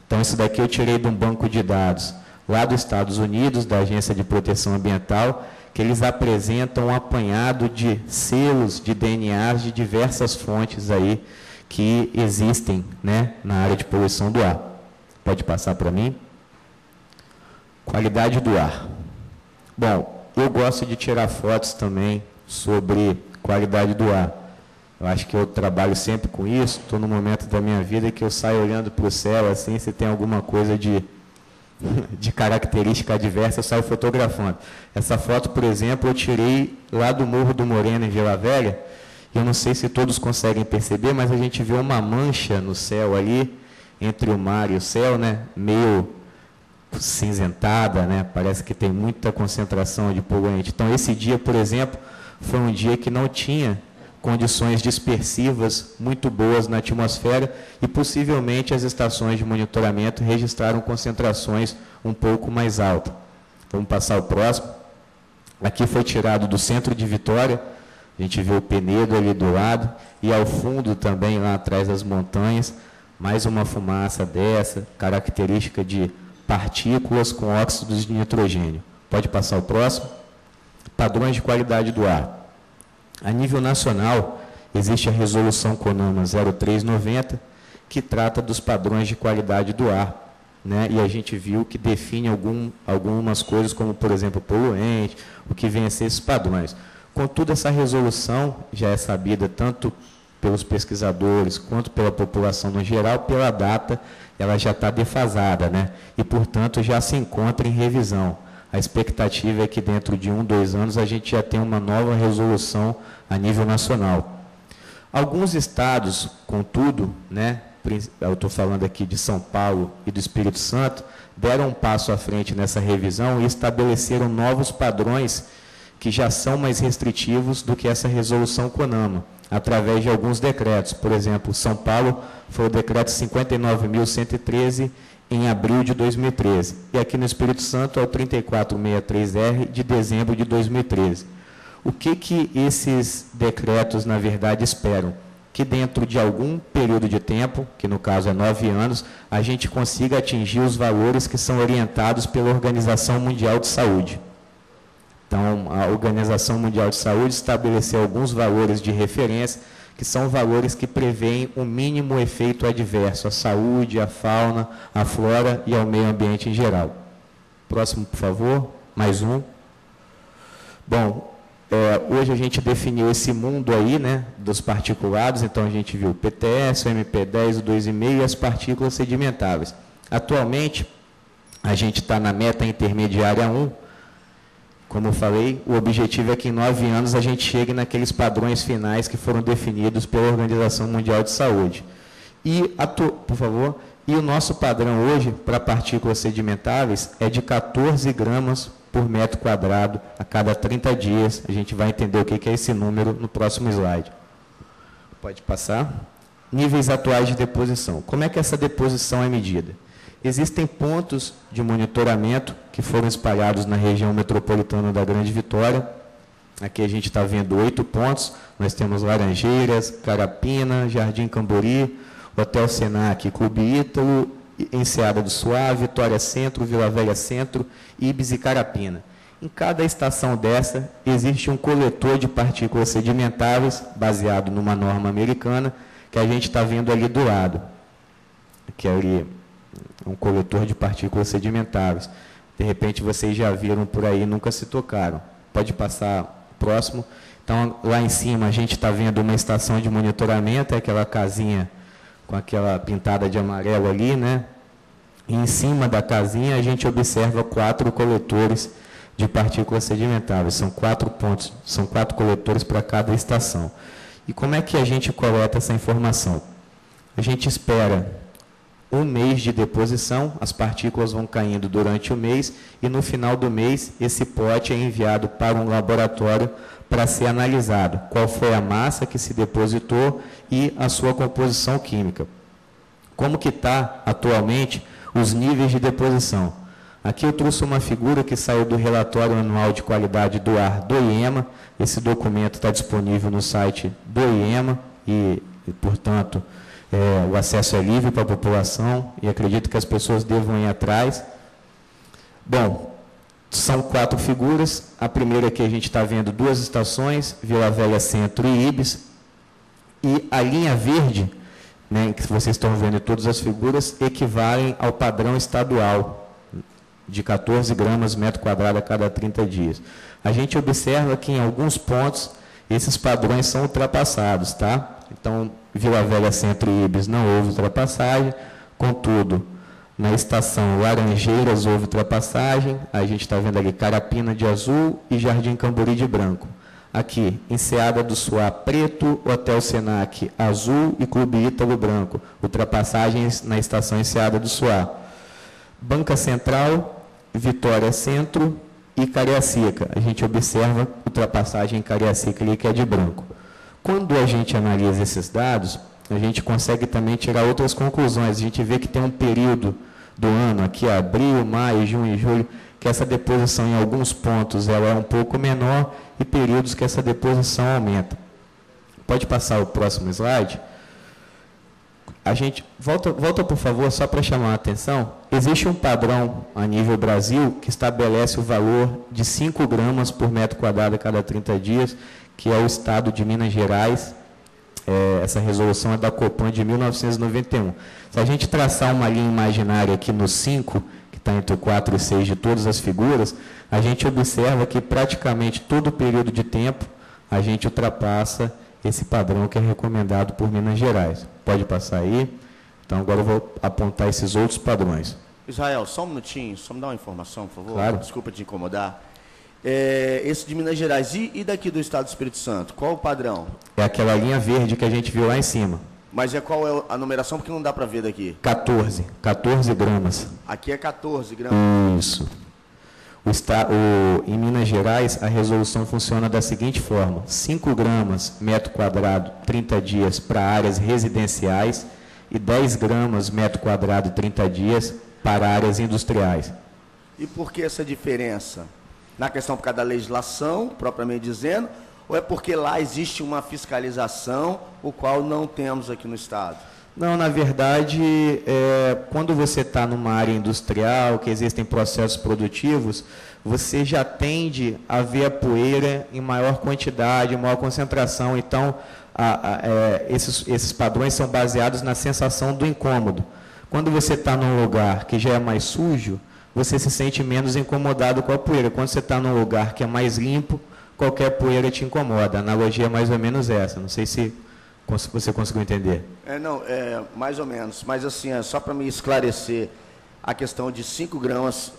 Então, isso daqui eu tirei de um banco de dados lá dos Estados Unidos, da Agência de Proteção Ambiental, que eles apresentam um apanhado de selos de DNAs de diversas fontes aí que existem, né, na área de poluição do ar. Pode passar para mim? Qualidade do ar. Bom, eu gosto de tirar fotos também sobre qualidade do ar. Eu acho que eu trabalho sempre com isso, estou no momento da minha vida que eu saio olhando para o céu, assim, se tem alguma coisa de característica adversa, eu saio fotografando. Essa foto, por exemplo, eu tirei lá do Morro do Moreno, em Vila Velha. Eu não sei se todos conseguem perceber, mas a gente vê uma mancha no céu ali, entre o mar e o céu, né? Meio cinzentada, né? Parece que tem muita concentração de poluente. Então, esse dia, por exemplo, foi um dia que não tinha condições dispersivas muito boas na atmosfera e possivelmente as estações de monitoramento registraram concentrações um pouco mais altas. Vamos passar o próximo. Aqui foi tirado do centro de Vitória, a gente vê o Penedo ali do lado e ao fundo também, lá atrás das montanhas, mais uma fumaça dessa, característica de partículas com óxidos de nitrogênio. Pode passar o próximo. Padrões de qualidade do ar. A nível nacional, existe a resolução CONAMA 0390, que trata dos padrões de qualidade do ar, né? E a gente viu que define algumas coisas, como, por exemplo, poluente, o que vem a ser esses padrões. Contudo, essa resolução já é sabida tanto pelos pesquisadores quanto pela população no geral, pela data, ela já está defasada, né? E, portanto, já se encontra em revisão. A expectativa é que dentro de 1, 2 anos a gente já tenha uma nova resolução a nível nacional. Alguns estados, contudo, né, eu estou falando aqui de São Paulo e do Espírito Santo, deram um passo à frente nessa revisão e estabeleceram novos padrões que já são mais restritivos do que essa resolução CONAMA, através de alguns decretos. Por exemplo, São Paulo foi o decreto 59.113, em abril de 2013. E aqui no Espírito Santo é o 3463R de dezembro de 2013. O que esses decretos, na verdade, esperam? Que dentro de algum período de tempo, que no caso é 9 anos, a gente consiga atingir os valores que são orientados pela Organização Mundial de Saúde. Então, a Organização Mundial de Saúde estabeleceu alguns valores de referência, que são valores que prevêem o mínimo efeito adverso à saúde, à fauna, à flora e ao meio ambiente em geral. Próximo, por favor. Mais um. Bom, hoje a gente definiu esse mundo aí, né, dos particulados, então a gente viu o PTS, o MP10, o 2,5 e as partículas sedimentáveis. Atualmente, a gente está na meta intermediária 1. Como eu falei, o objetivo é que em 9 anos a gente chegue naqueles padrões finais que foram definidos pela Organização Mundial de Saúde. Por favor, e o nosso padrão hoje para partículas sedimentáveis é de 14 gramas por metro quadrado a cada 30 dias. A gente vai entender o que é esse número no próximo slide. Pode passar. Níveis atuais de deposição. Como é que essa deposição é medida? Existem pontos de monitoramento que foram espalhados na região metropolitana da Grande Vitória. Aqui a gente está vendo 8 pontos. Nós temos Laranjeiras, Carapina, Jardim Cambori, Hotel Senac, Clube Ítalo, Enseada do Suá, Vitória Centro, Vila Velha Centro, Ibis e Carapina. Em cada estação dessa, existe um coletor de partículas sedimentares, baseado numa norma americana, que a gente está vendo ali do lado, que é ali um coletor de partículas sedimentares. De repente, vocês já viram por aí, nunca se tocaram. Pode passar próximo. Então, lá em cima, a gente está vendo uma estação de monitoramento, é aquela casinha com aquela pintada de amarelo ali, né? E em cima da casinha, a gente observa 4 coletores de partículas sedimentares. São 4 pontos, são 4 coletores para cada estação. E como é que a gente coleta essa informação? A gente espera um mês de deposição, as partículas vão caindo durante o mês, e no final do mês, esse pote é enviado para um laboratório para ser analisado. Qual foi a massa que se depositou e a sua composição química. Como que está atualmente os níveis de deposição? Aqui eu trouxe uma figura que saiu do relatório anual de qualidade do ar do IEMA. Esse documento está disponível no site do IEMA e portanto, o acesso é livre para a população e acredito que as pessoas devam ir atrás. Bom, são 4 figuras. A primeira aqui a gente está vendo 2 estações, Vila Velha Centro e Ibis. E a linha verde, né, que vocês estão vendo em todas as figuras, equivalem ao padrão estadual de 14 gramas metro quadrado a cada 30 dias. A gente observa que em alguns pontos esses padrões são ultrapassados, tá? Então, Vila Velha Centro e Ibis não houve ultrapassagem, contudo, na estação Laranjeiras houve ultrapassagem, a gente está vendo ali Carapina de azul e Jardim Cambori de branco. Aqui, Enseada do Suá preto, Hotel Senac azul e Clube Ítalo branco, ultrapassagens na estação Enseada do Suá. Banca Central, Vitória Centro e Cariacica. A gente observa ultrapassagem em Cariacica ali, que é de branco. Quando a gente analisa esses dados, a gente consegue também tirar outras conclusões. A gente vê que tem um período do ano, aqui abril, maio, junho e julho, que essa deposição em alguns pontos ela é um pouco menor e períodos que essa deposição aumenta. Pode passar o próximo slide? A gente, volta por favor, só para chamar a atenção. Existe um padrão a nível Brasil que estabelece o valor de 5 gramas por metro quadrado a cada 30 dias, que é o estado de Minas Gerais. Essa resolução é da Copan de 1991. Se a gente traçar uma linha imaginária aqui no 5, que está entre o 4 e 6 de todas as figuras, a gente observa que praticamente todo o período de tempo a gente ultrapassa esse padrão que é recomendado por Minas Gerais. Pode passar aí. Então, agora eu vou apontar esses outros padrões. Israel, só um minutinho, só me dá uma informação, por favor. Claro. Desculpa te incomodar. Esse de Minas Gerais e daqui do Estado do Espírito Santo, qual o padrão? É aquela linha verde que a gente viu lá em cima. Mas qual é a numeração, porque não dá para ver daqui? 14 gramas. Aqui é 14 gramas. Isso. Em Minas Gerais, a resolução funciona da seguinte forma: 5 gramas metro quadrado 30 dias para áreas residenciais e 10 gramas metro quadrado 30 dias para áreas industriais. E por que essa diferença? Na questão por causa da legislação, propriamente dizendo, ou é porque lá existe uma fiscalização, o qual não temos aqui no Estado? Não, na verdade, quando você está numa área industrial, que existem processos produtivos, você já tende a ver a poeira em maior quantidade, em maior concentração. Então, esses padrões são baseados na sensação do incômodo. Quando você está num lugar que já é mais sujo, você se sente menos incomodado com a poeira. Quando você está num lugar que é mais limpo, qualquer poeira te incomoda. A analogia é mais ou menos essa. Não sei se você conseguiu entender. Mais ou menos. Mas assim, só para me esclarecer, a questão de 5 gramas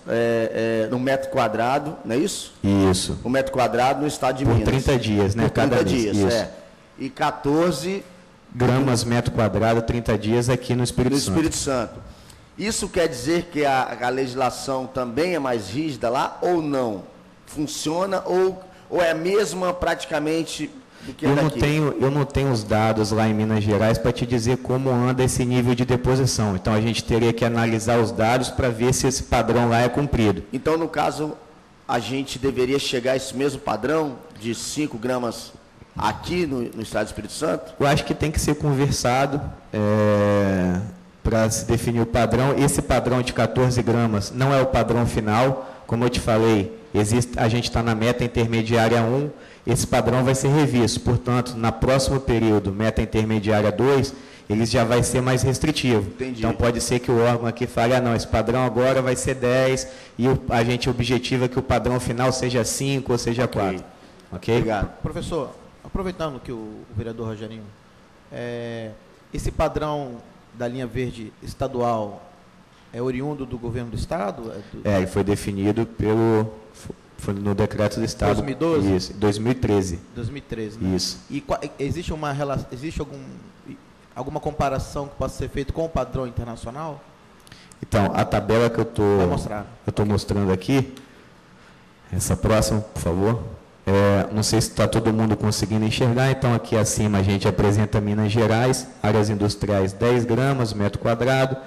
no metro quadrado, não é isso? Isso. O metro quadrado no estado de Minas. Por 30 dias, né? Por 30 cada dias, mês. E 14 gramas metro quadrado, 30 dias aqui no Espírito Santo. No Espírito Santo. Isso quer dizer que a legislação também é mais rígida lá ou não? Funciona ou é a mesma praticamente do que daqui? Eu não tenho os dados lá em Minas Gerais para te dizer como anda esse nível de deposição. Então, a gente teria que analisar os dados para ver se esse padrão lá é cumprido. Então, no caso, a gente deveria chegar a esse mesmo padrão de 5 gramas aqui no Estado do Espírito Santo? Eu acho que tem que ser conversado para se definir o padrão. Esse padrão de 14 gramas não é o padrão final. Como eu te falei, a gente está na meta intermediária 1, esse padrão vai ser revisto. Portanto, na próximo período, meta intermediária 2, ele já vai ser mais restritivo. Entendi. Então, pode ser que o órgão aqui fale, não, esse padrão agora vai ser 10, e a gente objetiva que o padrão final seja 5 ou seja 4. Ok? Obrigado. Professor, aproveitando que o vereador Rogerinho, esse padrão da linha verde estadual é oriundo do governo do Estado? Ele foi definido foi no decreto do Estado. 2012? Isso, 2013. 2013, né? Isso. E existe alguma comparação que possa ser feita com o padrão internacional? Então, a tabela que eu Vai mostrar. estou mostrando aqui, essa próxima, por favor. Não sei se está todo mundo conseguindo enxergar, então aqui acima a gente apresenta Minas Gerais, áreas industriais 10 gramas metro quadrado,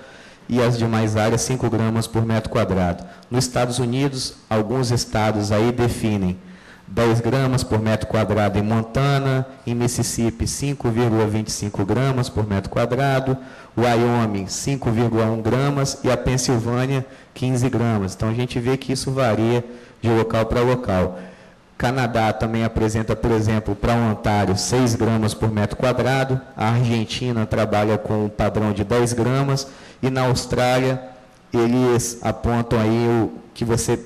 e as demais áreas 5 gramas por metro quadrado. Nos Estados Unidos, alguns estados aí definem 10 gramas por metro quadrado em Montana, em Mississippi 5,25 gramas por metro quadrado, Wyoming 5,1 gramas e a Pensilvânia 15 gramas. Então a gente vê que isso varia de local para local. Canadá também apresenta, por exemplo, para o Ontário 6 gramas por metro quadrado, a Argentina trabalha com um padrão de 10 gramas e na Austrália eles apontam aí que você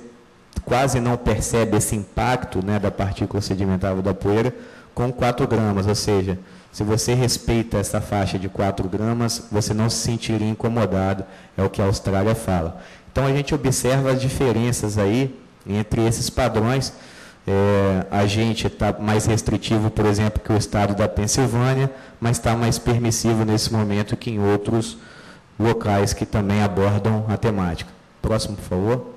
quase não percebe esse impacto, né, da partícula sedimentável da poeira com 4 gramas, ou seja, se você respeita essa faixa de 4 gramas, você não se sentiria incomodado, é o que a Austrália fala. Então a gente observa as diferenças aí entre esses padrões. A gente está mais restritivo, por exemplo, que o estado da Pensilvânia, mas está mais permissivo nesse momento que em outros locais que também abordam a temática. Próximo, por favor.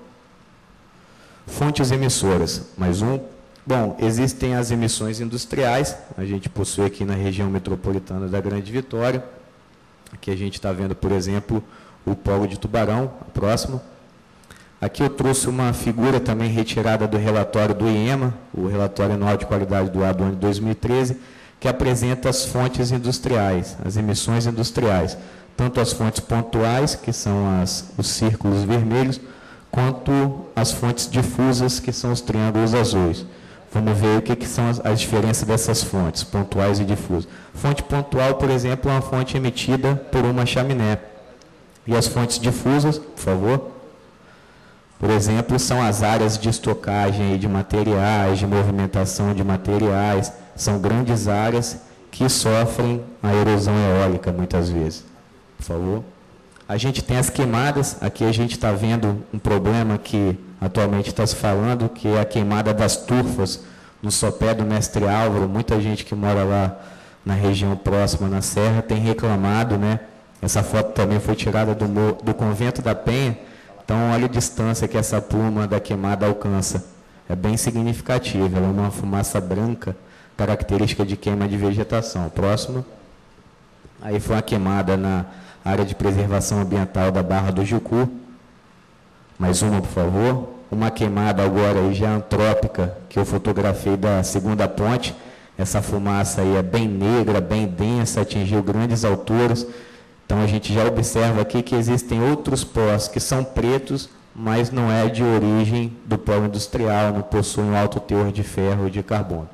Fontes emissoras, mais um. Bom, existem as emissões industriais, a gente possui aqui na região metropolitana da Grande Vitória. Aqui a gente está vendo, por exemplo, o polo de Tubarão, próximo. Aqui eu trouxe uma figura também retirada do relatório do IEMA, o relatório anual de qualidade do ar do ano de 2013, que apresenta as fontes industriais, as emissões industriais, tanto as fontes pontuais, que são os círculos vermelhos, quanto as fontes difusas, que são os triângulos azuis. Vamos ver o que são as diferenças dessas fontes, pontuais e difusas. Fonte pontual, por exemplo, é uma fonte emitida por uma chaminé. E as fontes difusas, por favor, por exemplo, são as áreas de estocagem de materiais, de movimentação de materiais, são grandes áreas que sofrem a erosão eólica muitas vezes. Por favor. A gente tem as queimadas, aqui a gente está vendo um problema que atualmente está se falando, que é a queimada das turfas no sopé do Mestre Álvaro. Muita gente que mora lá na região próxima, na Serra, tem reclamado, né? Essa foto também foi tirada do Convento da Penha. Então, olha a distância que essa pluma da queimada alcança. É bem significativa, ela é uma fumaça branca, característica de queima de vegetação. Próximo. Aí foi uma queimada na área de preservação ambiental da Barra do Jucu. Mais uma, por favor. Uma queimada agora aí já antrópica, que eu fotografei da segunda ponte. Essa fumaça aí é bem negra, bem densa, atingiu grandes alturas. Então, a gente já observa aqui que existem outros pós que são pretos, mas não é de origem do polo industrial, não possui um alto teor de ferro e de carbono.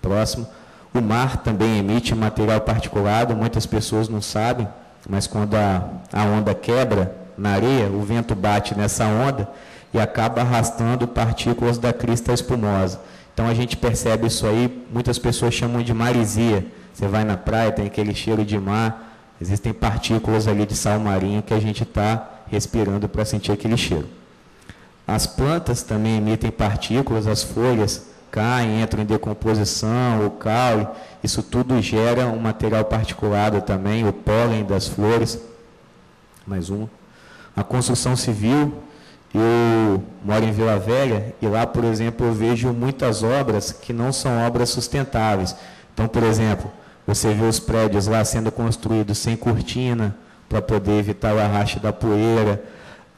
Próximo. O mar também emite material particulado, muitas pessoas não sabem, mas quando a onda quebra na areia, o vento bate nessa onda e acaba arrastando partículas da crista espumosa. Então, a gente percebe isso aí, muitas pessoas chamam de marisia. Você vai na praia, tem aquele cheiro de mar. Existem partículas ali de sal marinho que a gente está respirando para sentir aquele cheiro. As plantas também emitem partículas, as folhas caem, entram em decomposição, o caule, isso tudo gera um material particulado também, o pólen das flores. Mais uma. A construção civil, eu moro em Vila Velha e lá, por exemplo, eu vejo muitas obras que não são obras sustentáveis. Então, por exemplo, você vê os prédios lá sendo construídos sem cortina, para poder evitar o arraste da poeira,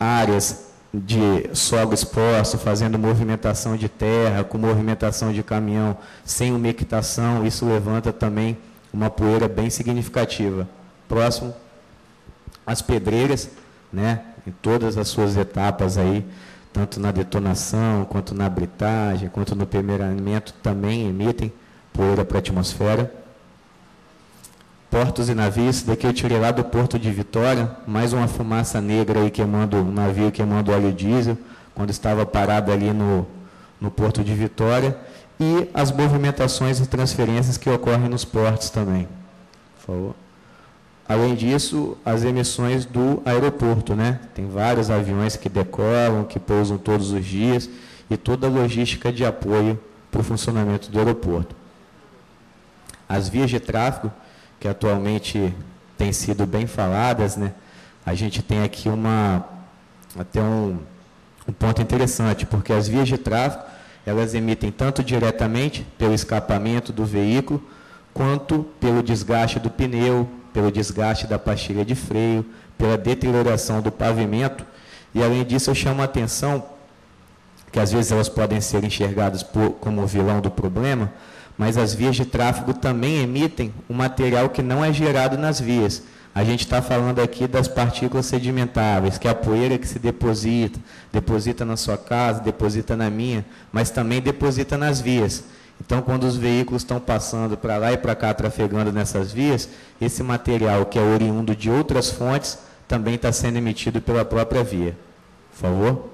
áreas de solo exposto, fazendo movimentação de terra, com movimentação de caminhão, sem umectação, isso levanta também uma poeira bem significativa. Próximo. as pedreiras, né, em todas as suas etapas aí, tanto na detonação, quanto na britagem, quanto no primeiramento, também emitem poeira para a atmosfera. Portos e navios, daqui eu tirei lá do Porto de Vitória, mais uma fumaça negra aí queimando, um navio queimando óleo diesel, quando estava parado ali no Porto de Vitória, e as movimentações e transferências que ocorrem nos portos também. Por favor. Além disso, as emissões do aeroporto, né? Tem vários aviões que decolam, que pousam todos os dias, e toda a logística de apoio para o funcionamento do aeroporto. As vias de tráfego, que atualmente têm sido bem faladas, né? A gente tem aqui até um ponto interessante, porque as vias de tráfego, elas emitem tanto diretamente pelo escapamento do veículo, quanto pelo desgaste do pneu, pelo desgaste da pastilha de freio, pela deterioração do pavimento, e além disso eu chamo a atenção que às vezes elas podem ser enxergadas como o vilão do problema, mas as vias de tráfego também emitem um material que não é gerado nas vias. A gente está falando aqui das partículas sedimentáveis, que é a poeira que se deposita na sua casa, deposita na minha, mas também deposita nas vias. Então, quando os veículos estão passando para lá e para cá, trafegando nessas vias, esse material que é oriundo de outras fontes também está sendo emitido pela própria via. Por favor.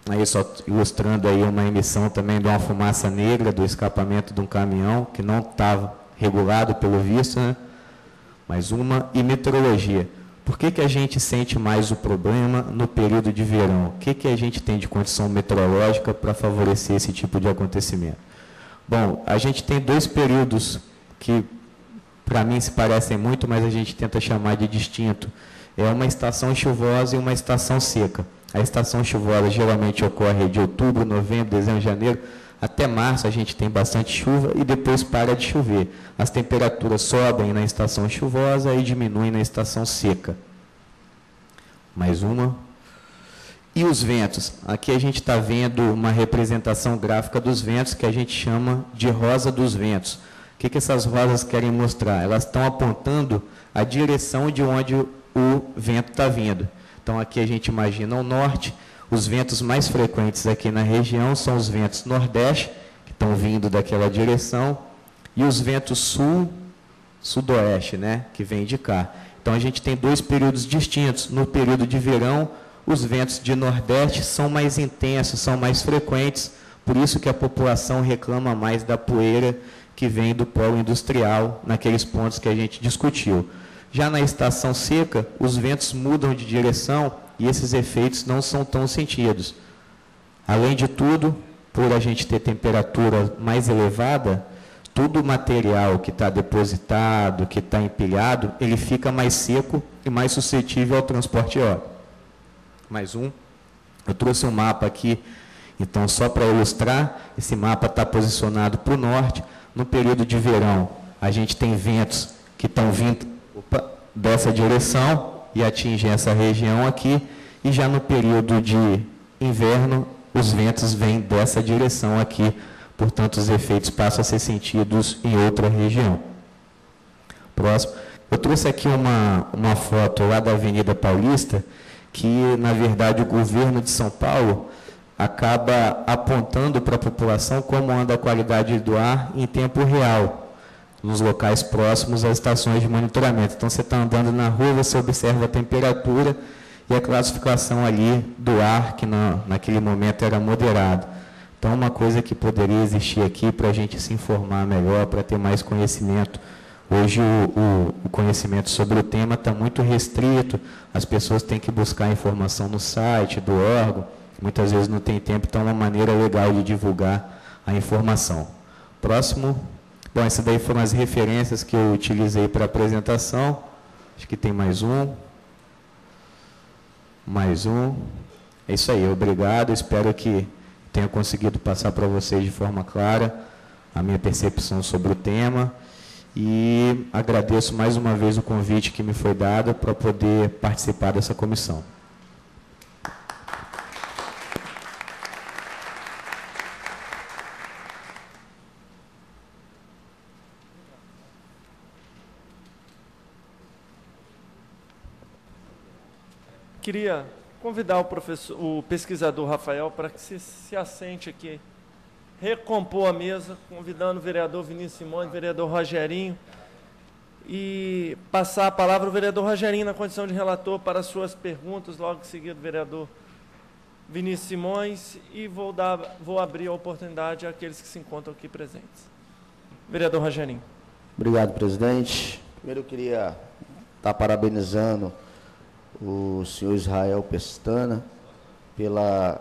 Aí só ilustrando aí uma emissão também de uma fumaça negra do escapamento de um caminhão, que não estava regulado pelo visto, né? Mais uma. E meteorologia. Por que a gente sente mais o problema no período de verão? O que a gente tem de condição meteorológica para favorecer esse tipo de acontecimento? Bom, a gente tem dois períodos que, para mim, se parecem muito, mas a gente tenta chamar de distinto. É uma estação chuvosa e uma estação seca. A estação chuvosa geralmente ocorre de outubro, novembro, dezembro, janeiro, até março a gente tem bastante chuva e depois para de chover. As temperaturas sobem na estação chuvosa e diminuem na estação seca. Mais uma. E os ventos? Aqui a gente está vendo uma representação gráfica dos ventos que a gente chama de rosa dos ventos. O que essas rosas querem mostrar? Elas estão apontando a direção de onde o vento está vindo. Então, aqui a gente imagina o norte, os ventos mais frequentes aqui na região são os ventos nordeste, que estão vindo daquela direção, e os ventos sul, sudoeste, né, que vêm de cá. Então, a gente tem dois períodos distintos. No período de verão, os ventos de nordeste são mais intensos, são mais frequentes, por isso que a população reclama mais da poeira que vem do polo industrial, naqueles pontos que a gente discutiu. Já na estação seca, os ventos mudam de direção e esses efeitos não são tão sentidos. Além de tudo, por a gente ter temperatura mais elevada, todo o material que está depositado, que está empilhado, ele fica mais seco e mais suscetível ao transporte eólico. Mais um. Eu trouxe um mapa aqui, então só para ilustrar, esse mapa está posicionado para o norte. No período de verão, a gente tem ventos que estão vindo dessa direção e atingem essa região aqui, e já no período de inverno, os ventos vêm dessa direção aqui, portanto, os efeitos passam a ser sentidos em outra região. Próximo. Eu trouxe aqui uma foto lá da Avenida Paulista, que, na verdade, o governo de São Paulo acaba apontando para a população como anda a qualidade do ar em tempo real, nos locais próximos às estações de monitoramento. Então, você está andando na rua, você observa a temperatura e a classificação ali do ar, que naquele momento era moderado. Então, uma coisa que poderia existir aqui para a gente se informar melhor, para ter mais conhecimento. Hoje, o conhecimento sobre o tema está muito restrito, as pessoas têm que buscar informação no site do órgão, muitas vezes não tem tempo, então é uma maneira legal de divulgar a informação. Próximo. Bom, essas daí foram as referências que eu utilizei para a apresentação. Acho que tem mais um. Mais um. É isso aí, obrigado. Espero que tenha conseguido passar para vocês de forma clara a minha percepção sobre o tema. E agradeço mais uma vez o convite que me foi dado para poder participar dessa comissão. Queria convidar o pesquisador Rafael para que se assente aqui, recompor a mesa, convidando o vereador Vinícius Simões, o vereador Rogerinho, e passar a palavra ao vereador Rogerinho na condição de relator para as suas perguntas, logo em seguida o vereador Vinícius Simões, e vou abrir a oportunidade àqueles que se encontram aqui presentes. Vereador Rogerinho. Obrigado, presidente. Primeiro eu queria estar parabenizando o senhor Israel Pestana pela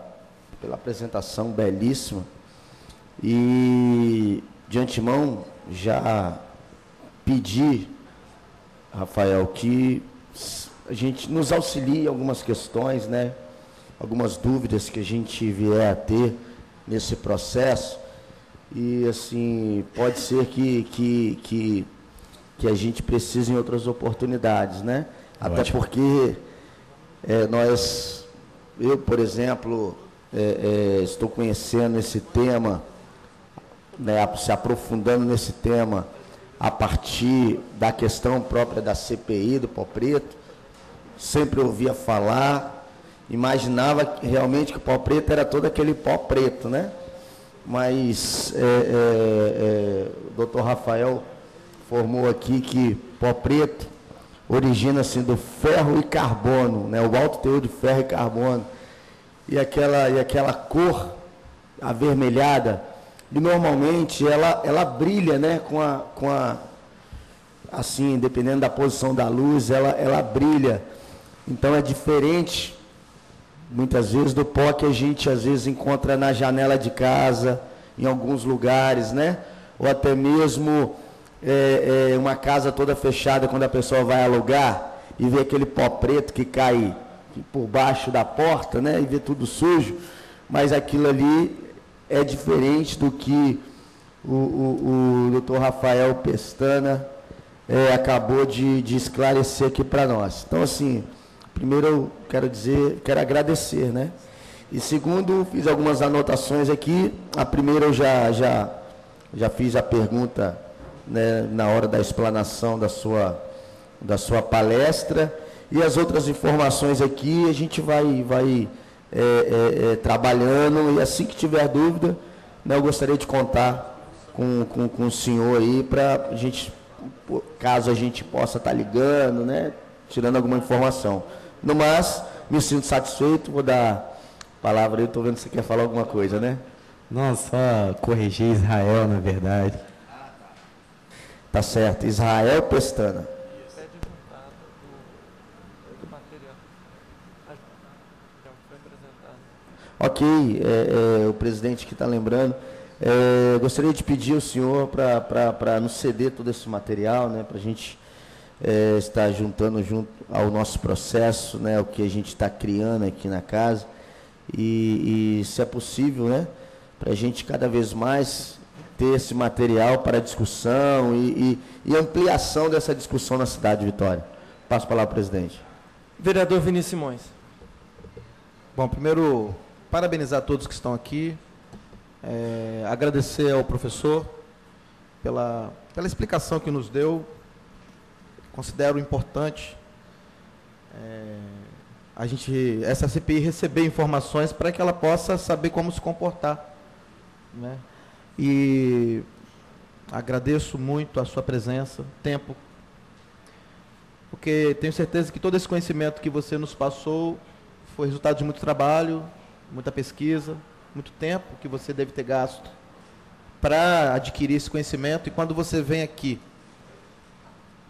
apresentação belíssima e, de antemão, já pedi, Rafael, que a gente nos auxilie em algumas questões, né? Algumas dúvidas que a gente vier a ter nesse processo. E, assim, pode ser que a gente precise em outras oportunidades, né? Até porque eu, por exemplo, estou conhecendo esse tema, né, se aprofundando nesse tema a partir da questão própria da CPI do Pau Preto. Sempre ouvia falar, imaginava realmente que o Pau Preto era todo aquele pó preto, né? Mas o doutor Rafael formou aqui que pó preto origina-se do ferro e carbono, né? O alto teor de ferro e carbono. E aquela cor avermelhada, e normalmente ela brilha, né? Assim, dependendo da posição da luz, ela brilha. Então é diferente, muitas vezes, do pó que a gente às vezes encontra na janela de casa, em alguns lugares, né? Ou até mesmo uma casa toda fechada, quando a pessoa vai alugar e vê aquele pó preto que cai por baixo da porta, né? E vê tudo sujo, mas aquilo ali é diferente do que o doutor Rafael Pestana acabou de esclarecer aqui para nós. Então, assim, primeiro eu quero agradecer, né? E segundo, fiz algumas anotações aqui. A primeira eu já fiz a pergunta, né, na hora da explanação da sua palestra, e as outras informações aqui a gente vai trabalhando, e assim que tiver dúvida, né, eu gostaria de contar com o senhor aí, para a gente, caso a gente possa estar ligando, né, tirando alguma informação. No mais, me sinto satisfeito, vou dar a palavra aí, estou vendo que você quer falar alguma coisa, né? Não, só corrigir Israel, na verdade. Tá certo, Israel Pestana. Ok, o presidente que está lembrando, gostaria de pedir ao senhor para nos ceder todo esse material, né, para a gente estar juntando junto ao nosso processo, né, o que a gente está criando aqui na casa, e se é possível, né, para a gente cada vez mais ter esse material para discussão e ampliação dessa discussão na cidade de Vitória. Passo a palavra ao presidente. Vereador Vinícius Simões. Bom, primeiro, parabenizar todos que estão aqui, agradecer ao professor pela explicação que nos deu. Considero importante essa CPI receber informações para que ela possa saber como se comportar, né? E agradeço muito a sua presença, tempo, porque tenho certeza que todo esse conhecimento que você nos passou foi resultado de muito trabalho, muita pesquisa, muito tempo que você deve ter gasto para adquirir esse conhecimento, e quando você vem aqui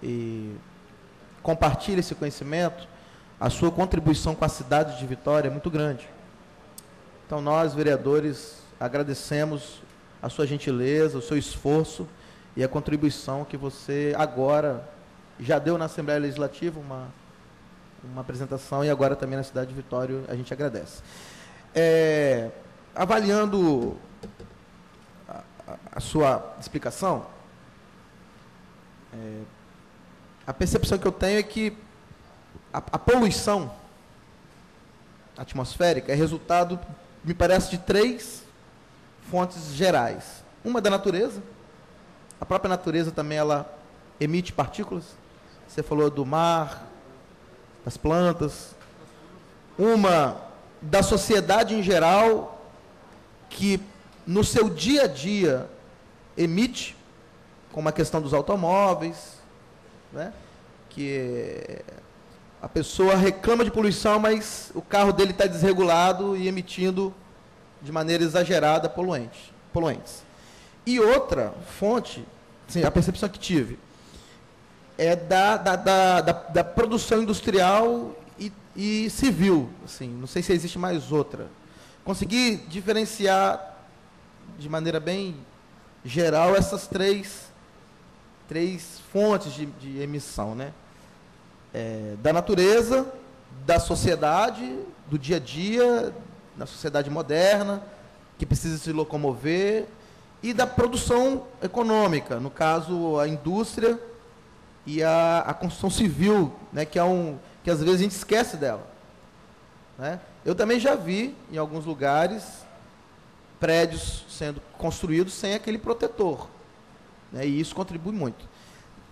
e compartilha esse conhecimento, a sua contribuição com a cidade de Vitória é muito grande. Então, nós, vereadores, agradecemos a sua gentileza, o seu esforço e a contribuição que você agora já deu na Assembleia Legislativa, uma apresentação, e agora também na cidade de Vitória, a gente agradece. Avaliando a sua explicação, a percepção que eu tenho é que a poluição atmosférica é resultado, me parece, de 3 fontes gerais. Uma da natureza, a própria natureza também ela emite partículas. Você falou do mar, das plantas, uma da sociedade em geral, que no seu dia a dia emite, como a questão dos automóveis, né? Que a pessoa reclama de poluição, mas o carro dele está desregulado e emitindo de maneira exagerada poluentes. E outra fonte, sim, a percepção que tive, é da produção industrial e civil. Assim, não sei se existe mais outra. Consegui diferenciar de maneira bem geral essas três fontes de emissão, né? Da natureza, da sociedade, do dia a dia, da sociedade moderna, que precisa se locomover, e da produção econômica, no caso, a indústria e a construção civil, né, que às vezes a gente esquece dela, né? Eu também já vi, em alguns lugares, prédios sendo construídos sem aquele protetor, né, e isso contribui muito.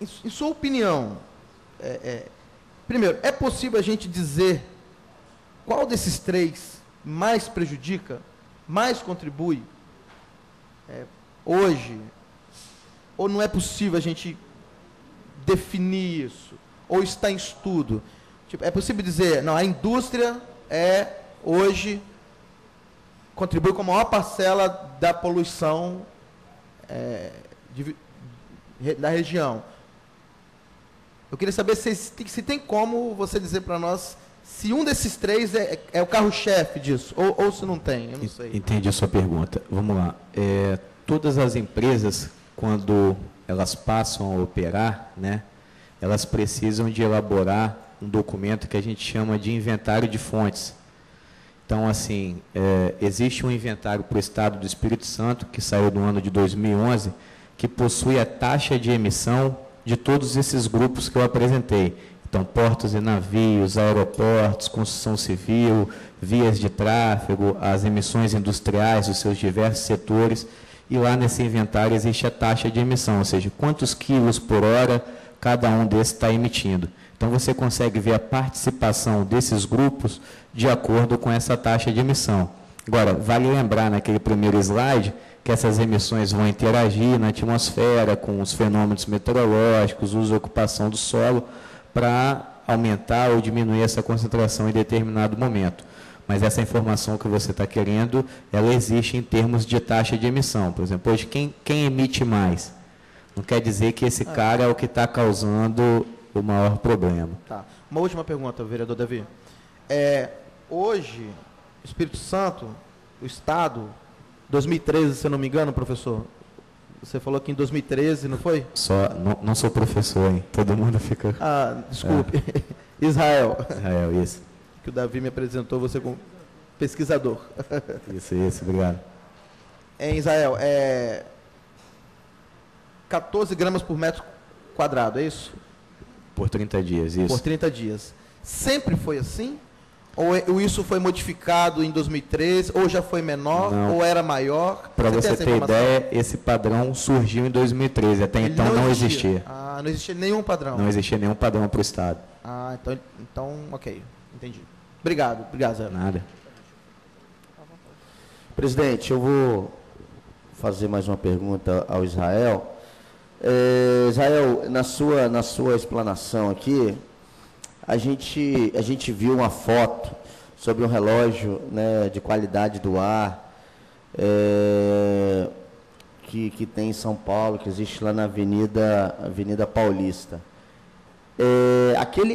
Em sua opinião, primeiro, é possível a gente dizer qual desses três mais prejudica, mais contribui hoje? Ou não é possível a gente definir isso? Ou está em estudo? Tipo, é possível dizer, não, a indústria hoje contribui com a maior parcela da poluição da região. Eu queria saber se tem como você dizer para nós se um desses três é o carro-chefe disso, ou se não tem, eu não sei. Entendi a sua pergunta. Vamos lá. Todas as empresas, quando elas passam a operar, né, elas precisam de elaborar um documento que a gente chama de inventário de fontes. Então, assim, existe um inventário para o Estado do Espírito Santo, que saiu no ano de 2011, que possui a taxa de emissão de todos esses grupos que eu apresentei. Então, portos e navios, aeroportos, construção civil, vias de tráfego, as emissões industriais dos seus diversos setores, e lá nesse inventário existe a taxa de emissão, ou seja, quantos quilos por hora cada um desses está emitindo. Então, você consegue ver a participação desses grupos de acordo com essa taxa de emissão. Agora, vale lembrar naquele primeiro slide que essas emissões vão interagir na atmosfera com os fenômenos meteorológicos, uso e ocupação do solo, para aumentar ou diminuir essa concentração em determinado momento. Mas essa informação que você está querendo, ela existe em termos de taxa de emissão. Por exemplo, hoje, quem emite mais? Não quer dizer que esse cara é o que está causando o maior problema. Tá. Uma última pergunta, vereador Davi. Hoje, Espírito Santo, o Estado, 2013, se eu não me engano, professor, você falou que em 2013, não foi? Não sou professor, hein? Todo mundo fica... Desculpe. Israel. Israel, isso. Que o Davi me apresentou você como pesquisador. Isso, obrigado. Em Israel, 14 gramas por metro quadrado, é isso? Por 30 dias, isso. Por 30 dias. Sempre foi assim? Ou isso foi modificado em 2013, ou já foi menor, não. ou era maior? Para você ter ideia, esse padrão surgiu em 2013, até então não existia. Não existia nenhum padrão? Não existia nenhum padrão para o Estado. Então, ok, entendi. Obrigado, Zé. Nada. Presidente, eu vou fazer mais uma pergunta ao Israel. Israel, na sua explanação aqui, a gente viu uma foto sobre um relógio, né, de qualidade do ar que tem em São Paulo, que existe lá na Avenida Paulista.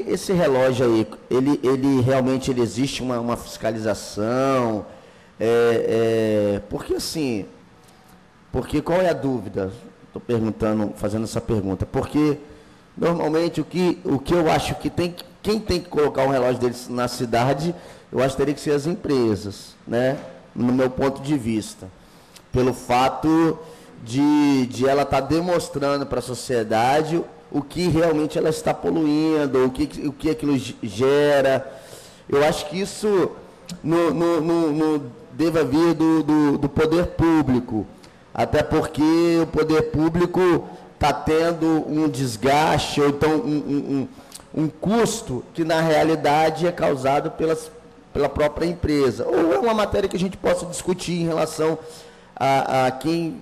Esse relógio aí, ele realmente existe uma fiscalização? Porque qual é a dúvida? Estou fazendo essa pergunta. Porque normalmente o que eu acho que quem tem que colocar um relógio deles na cidade, eu acho que teria que ser as empresas, né? No meu ponto de vista. Pelo fato de ela estar demonstrando para a sociedade o que realmente ela está poluindo, o que aquilo gera. Eu acho que isso não deva vir do poder público, até porque o poder público está tendo um desgaste, ou então um custo que na realidade é causado pela própria empresa, ou é uma matéria que a gente possa discutir em relação a quem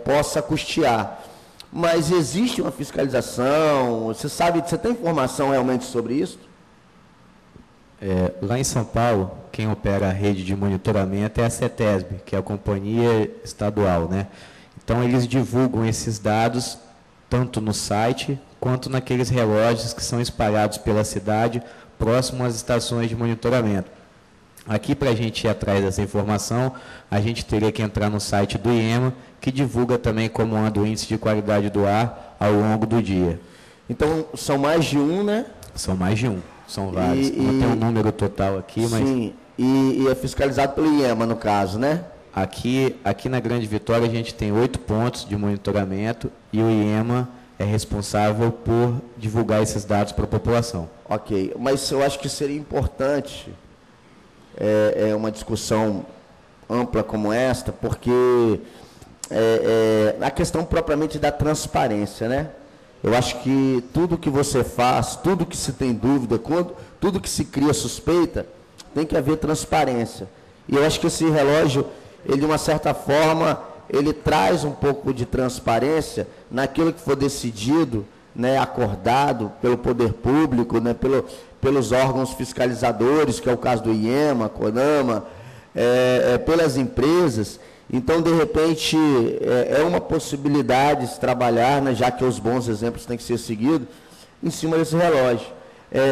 possa custear. Mas existe uma fiscalização? Você sabe, você tem informação realmente sobre isso? Lá em São Paulo, quem opera a rede de monitoramento é a CETESB, que é a companhia estadual, né? Então, eles divulgam esses dados tanto no site, quanto naqueles relógios que são espalhados pela cidade, próximo às estações de monitoramento. Aqui, para a gente ir atrás dessa informação, a gente teria que entrar no site do IEMA, que divulga também como anda o índice de qualidade do ar ao longo do dia. Então, são mais de um, né? São mais de um, são vários. Não tem um número total aqui, mas... Sim, e é fiscalizado pelo IEMA, no caso, né? Aqui na Grande Vitória, a gente tem 8 pontos de monitoramento e o IEMA é responsável por divulgar esses dados para a população. Ok, mas eu acho que seria importante uma discussão ampla como esta, porque a questão propriamente da transparência, né? Eu acho que tudo que você faz, tudo que se tem dúvida, tudo que se cria suspeita, tem que haver transparência. E eu acho que esse relógio, ele de uma certa forma, ele traz um pouco de transparência naquilo que for decidido, né, acordado pelo poder público, né, pelos órgãos fiscalizadores, que é o caso do IEMA, CONAMA, pelas empresas. Então, de repente, é uma possibilidade de trabalhar, né, já que os bons exemplos têm que ser seguidos, em cima desse relógio.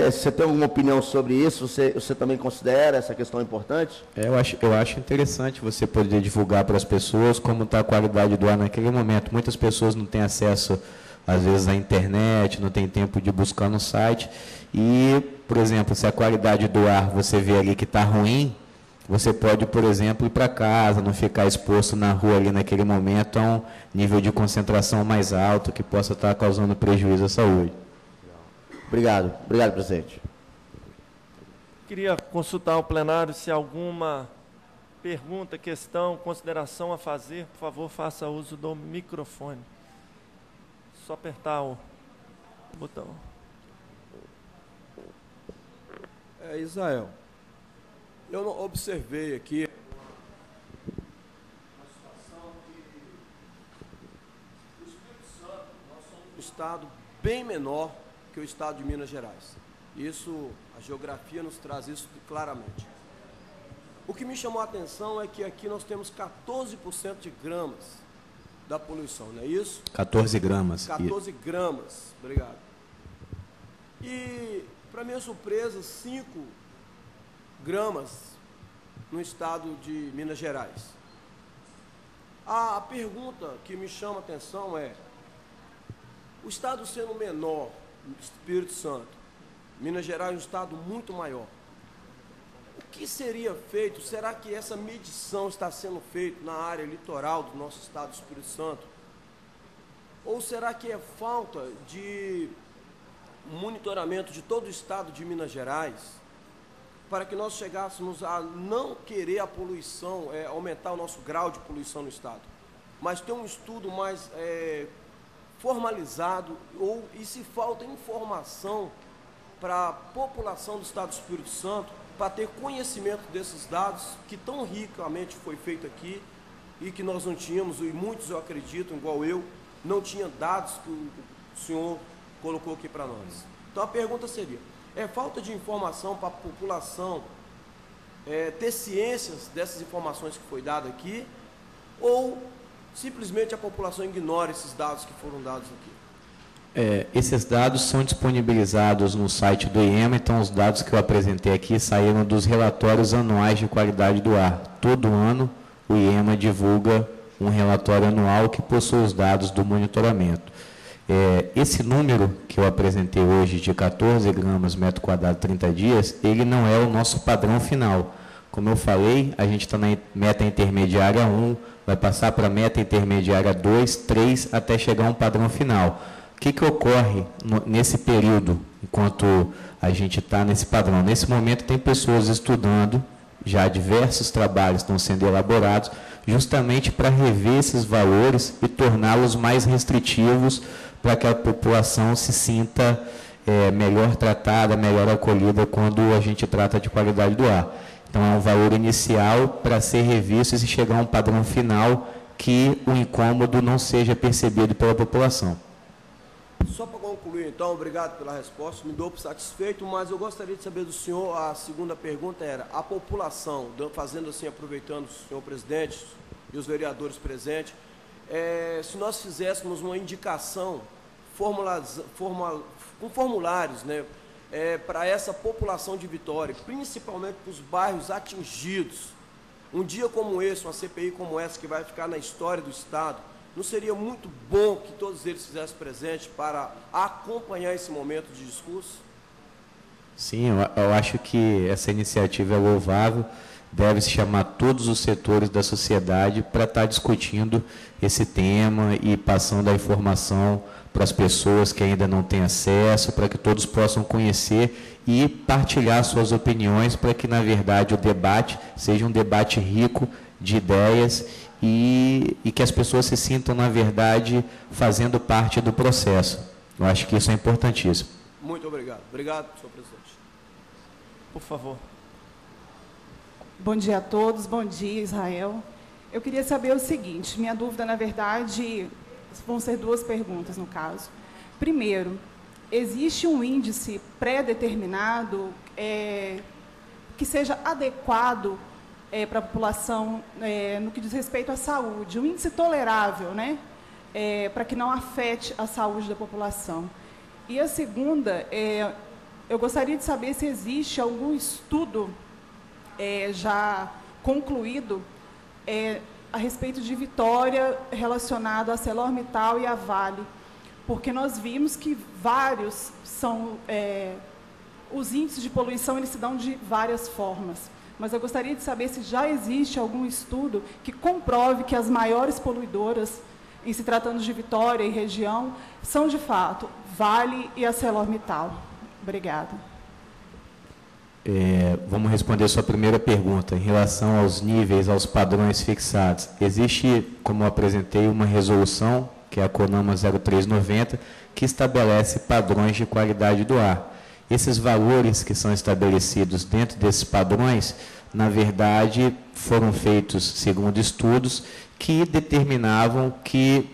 Você tem alguma opinião sobre isso? Você também considera essa questão importante? Eu acho interessante você poder divulgar para as pessoas como está a qualidade do ar naquele momento. Muitas pessoas não têm acesso, às vezes, à internet, não tem tempo de buscar no site. E, por exemplo, se a qualidade do ar você vê ali que está ruim, você pode, por exemplo, ir para casa, não ficar exposto na rua ali naquele momento a um nível de concentração mais alto que possa estar causando prejuízo à saúde. Obrigado, presidente. Queria consultar o plenário se alguma pergunta, questão, consideração a fazer. Por favor, faça uso do microfone. Só apertar o botão. Israel, eu não observei aqui a situação de o Espírito Santo, nós somos um estado bem menor que o estado de Minas Gerais. Isso, a geografia nos traz isso claramente. O que me chamou a atenção é que aqui nós temos 14% de gramas da poluição, não é isso? 14 gramas. 14 gramas, obrigado. E, para minha surpresa, 5 gramas no estado de Minas Gerais. A pergunta que me chama a atenção é, o estado sendo menor, Espírito Santo, Minas Gerais é um estado muito maior. O que seria feito? Será que essa medição está sendo feita na área litoral do nosso estado do Espírito Santo? Ou será que é falta de monitoramento de todo o estado de Minas Gerais para que nós chegássemos a não querer a poluição, aumentar o nosso grau de poluição no estado, mas ter um estudo mais formalizado, e se falta informação para a população do estado do Espírito Santo, para ter conhecimento desses dados que tão ricamente foi feito aqui e que nós não tínhamos, e muitos, eu acredito, igual eu, não tinha dados que o senhor colocou aqui para nós. Então a pergunta seria, é falta de informação para a população ter ciências dessas informações que foi dada aqui, ou simplesmente a população ignora esses dados que foram dados aqui? Esses dados são disponibilizados no site do IEMA, então os dados que eu apresentei aqui saíram dos relatórios anuais de qualidade do ar. Todo ano o IEMA divulga um relatório anual que possui os dados do monitoramento. Esse número que eu apresentei hoje de 14 gramas metro quadrado 30 dias, ele não é o nosso padrão final. Como eu falei, a gente está na meta intermediária 1, vai passar para a meta intermediária 2, 3, até chegar a um padrão final. O que ocorre nesse período, enquanto a gente está nesse padrão? Nesse momento tem pessoas estudando, já diversos trabalhos estão sendo elaborados, justamente para rever esses valores e torná-los mais restritivos, para que a população se sinta melhor tratada, melhor acolhida quando a gente trata de qualidade do ar. Então, é um valor inicial para ser revisto e se chegar a um padrão final que o incômodo não seja percebido pela população. Só para concluir, então, obrigado pela resposta, me dou por satisfeito, mas eu gostaria de saber do senhor, a segunda pergunta era, a população, fazendo assim, aproveitando o senhor presidente e os vereadores presentes, se nós fizéssemos uma indicação com formulários, né, para essa população de Vitória, principalmente para os bairros atingidos, um dia como esse, uma CPI como essa, que vai ficar na história do Estado, não seria muito bom que todos eles fizessem presente para acompanhar esse momento de discurso? Sim, eu acho que essa iniciativa é louvável, deve-se chamar todos os setores da sociedade para estar discutindo esse tema e passando a informação para as pessoas que ainda não têm acesso, para que todos possam conhecer e partilhar suas opiniões, para que, na verdade, o debate seja um debate rico de ideias e que as pessoas se sintam, na verdade, fazendo parte do processo. Eu acho que isso é importantíssimo. Muito obrigado. Obrigado, senhor presidente. Por favor. Bom dia a todos, bom dia, Israel. Eu queria saber o seguinte, minha dúvida, na verdade, vão ser duas perguntas, no caso. Primeiro, existe um índice pré-determinado que seja adequado para a população no que diz respeito à saúde, um índice tolerável, né, para que não afete a saúde da população. E a segunda, eu gostaria de saber se existe algum estudo já concluído a respeito de Vitória relacionado a ArcelorMittal e a Vale, porque nós vimos que vários são, os índices de poluição eles se dão de várias formas, mas eu gostaria de saber se já existe algum estudo que comprove que as maiores poluidoras, em se tratando de Vitória e região, são de fato Vale e ArcelorMittal. Obrigada. Vamos responder a sua primeira pergunta. Em relação aos níveis, aos padrões fixados, existe, como eu apresentei, uma resolução, que é a CONAMA 0390, que estabelece padrões de qualidade do ar. Esses valores que são estabelecidos dentro desses padrões, na verdade, foram feitos segundo estudos que determinavam que,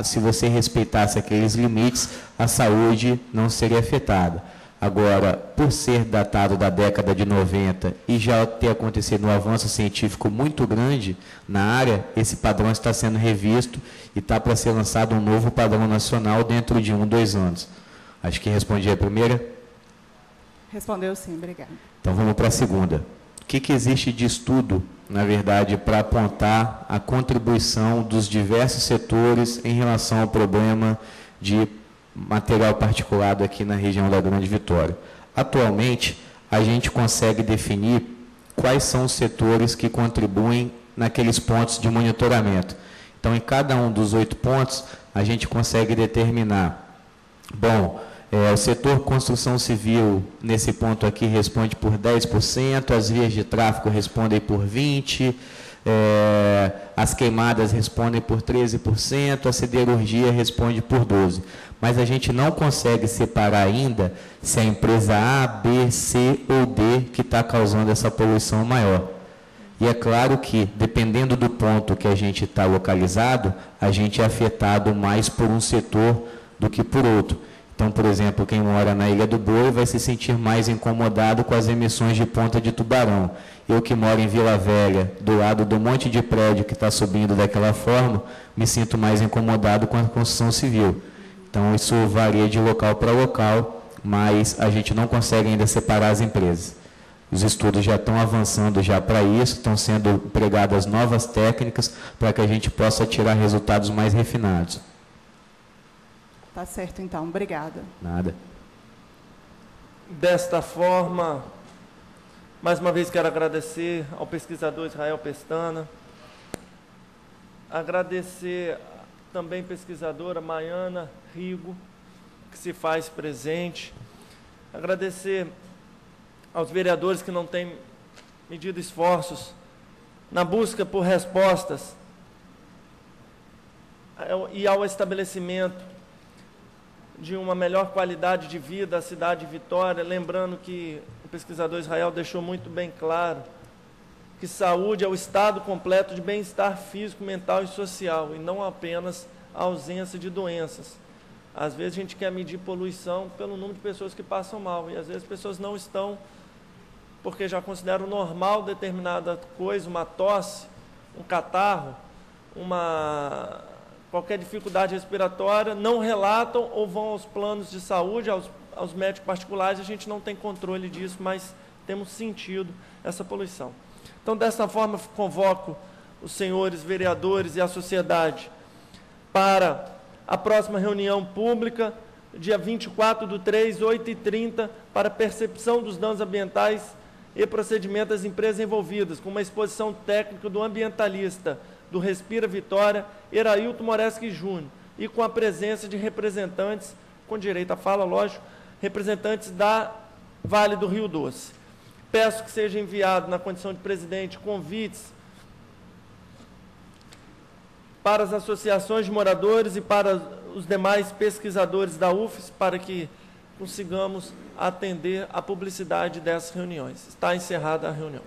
se você respeitasse aqueles limites, a saúde não seria afetada. Agora, por ser datado da década de 90 e já ter acontecido um avanço científico muito grande na área, esse padrão está sendo revisto e está para ser lançado um novo padrão nacional dentro de 1, 2 anos. Acho que respondi a primeira. Respondeu sim, obrigada. Então vamos para a segunda. O que existe de estudo, na verdade, para apontar a contribuição dos diversos setores em relação ao problema de material particulado aqui na região da Grande Vitória? Atualmente, a gente consegue definir quais são os setores que contribuem naqueles pontos de monitoramento. Então, em cada um dos 8 pontos, a gente consegue determinar, bom, o setor construção civil, nesse ponto aqui, responde por 10%, as vias de tráfego respondem por 20%, as queimadas respondem por 13%, a siderurgia responde por 12%. Mas a gente não consegue separar ainda se é a empresa A, B, C ou D que está causando essa poluição maior. E é claro que, dependendo do ponto que a gente está localizado, a gente é afetado mais por um setor do que por outro. Então, por exemplo, quem mora na Ilha do Boi vai se sentir mais incomodado com as emissões de ponta de tubarão. Eu que moro em Vila Velha, do lado do monte de prédio que está subindo daquela forma, me sinto mais incomodado com a construção civil. Então, isso varia de local para local, mas a gente não consegue ainda separar as empresas. Os estudos já estão avançando já para isso, estão sendo empregadas novas técnicas para que a gente possa tirar resultados mais refinados. Tá certo, então. Obrigada. Nada. Desta forma, mais uma vez quero agradecer ao pesquisador Israel Pestana, agradecer também a pesquisadora Maiana Rigo, que se faz presente, agradecer aos vereadores que não têm medido esforços na busca por respostas e ao estabelecimento de uma melhor qualidade de vida à cidade de Vitória, lembrando que o pesquisador Israel deixou muito bem claro que saúde é o estado completo de bem-estar físico, mental e social, e não apenas a ausência de doenças. Às vezes a gente quer medir poluição pelo número de pessoas que passam mal, e às vezes as pessoas não estão, porque já consideram normal determinada coisa, uma tosse, um catarro, qualquer dificuldade respiratória, não relatam ou vão aos planos de saúde, aos médicos particulares. A gente não tem controle disso, mas temos sentido essa poluição. Então, dessa forma, convoco os senhores vereadores e a sociedade para a próxima reunião pública, dia 24/3, 8h30, para percepção dos danos ambientais e procedimento das empresas envolvidas, com uma exposição técnica do ambientalista do Respira Vitória, Erailton Moreschi Júnior, e com a presença de representantes, com direito à fala, lógico, representantes da Vale do Rio Doce. Peço que seja enviado, na condição de presidente, convites para as associações de moradores e para os demais pesquisadores da UFES, para que consigamos atender a publicidade dessas reuniões. Está encerrada a reunião.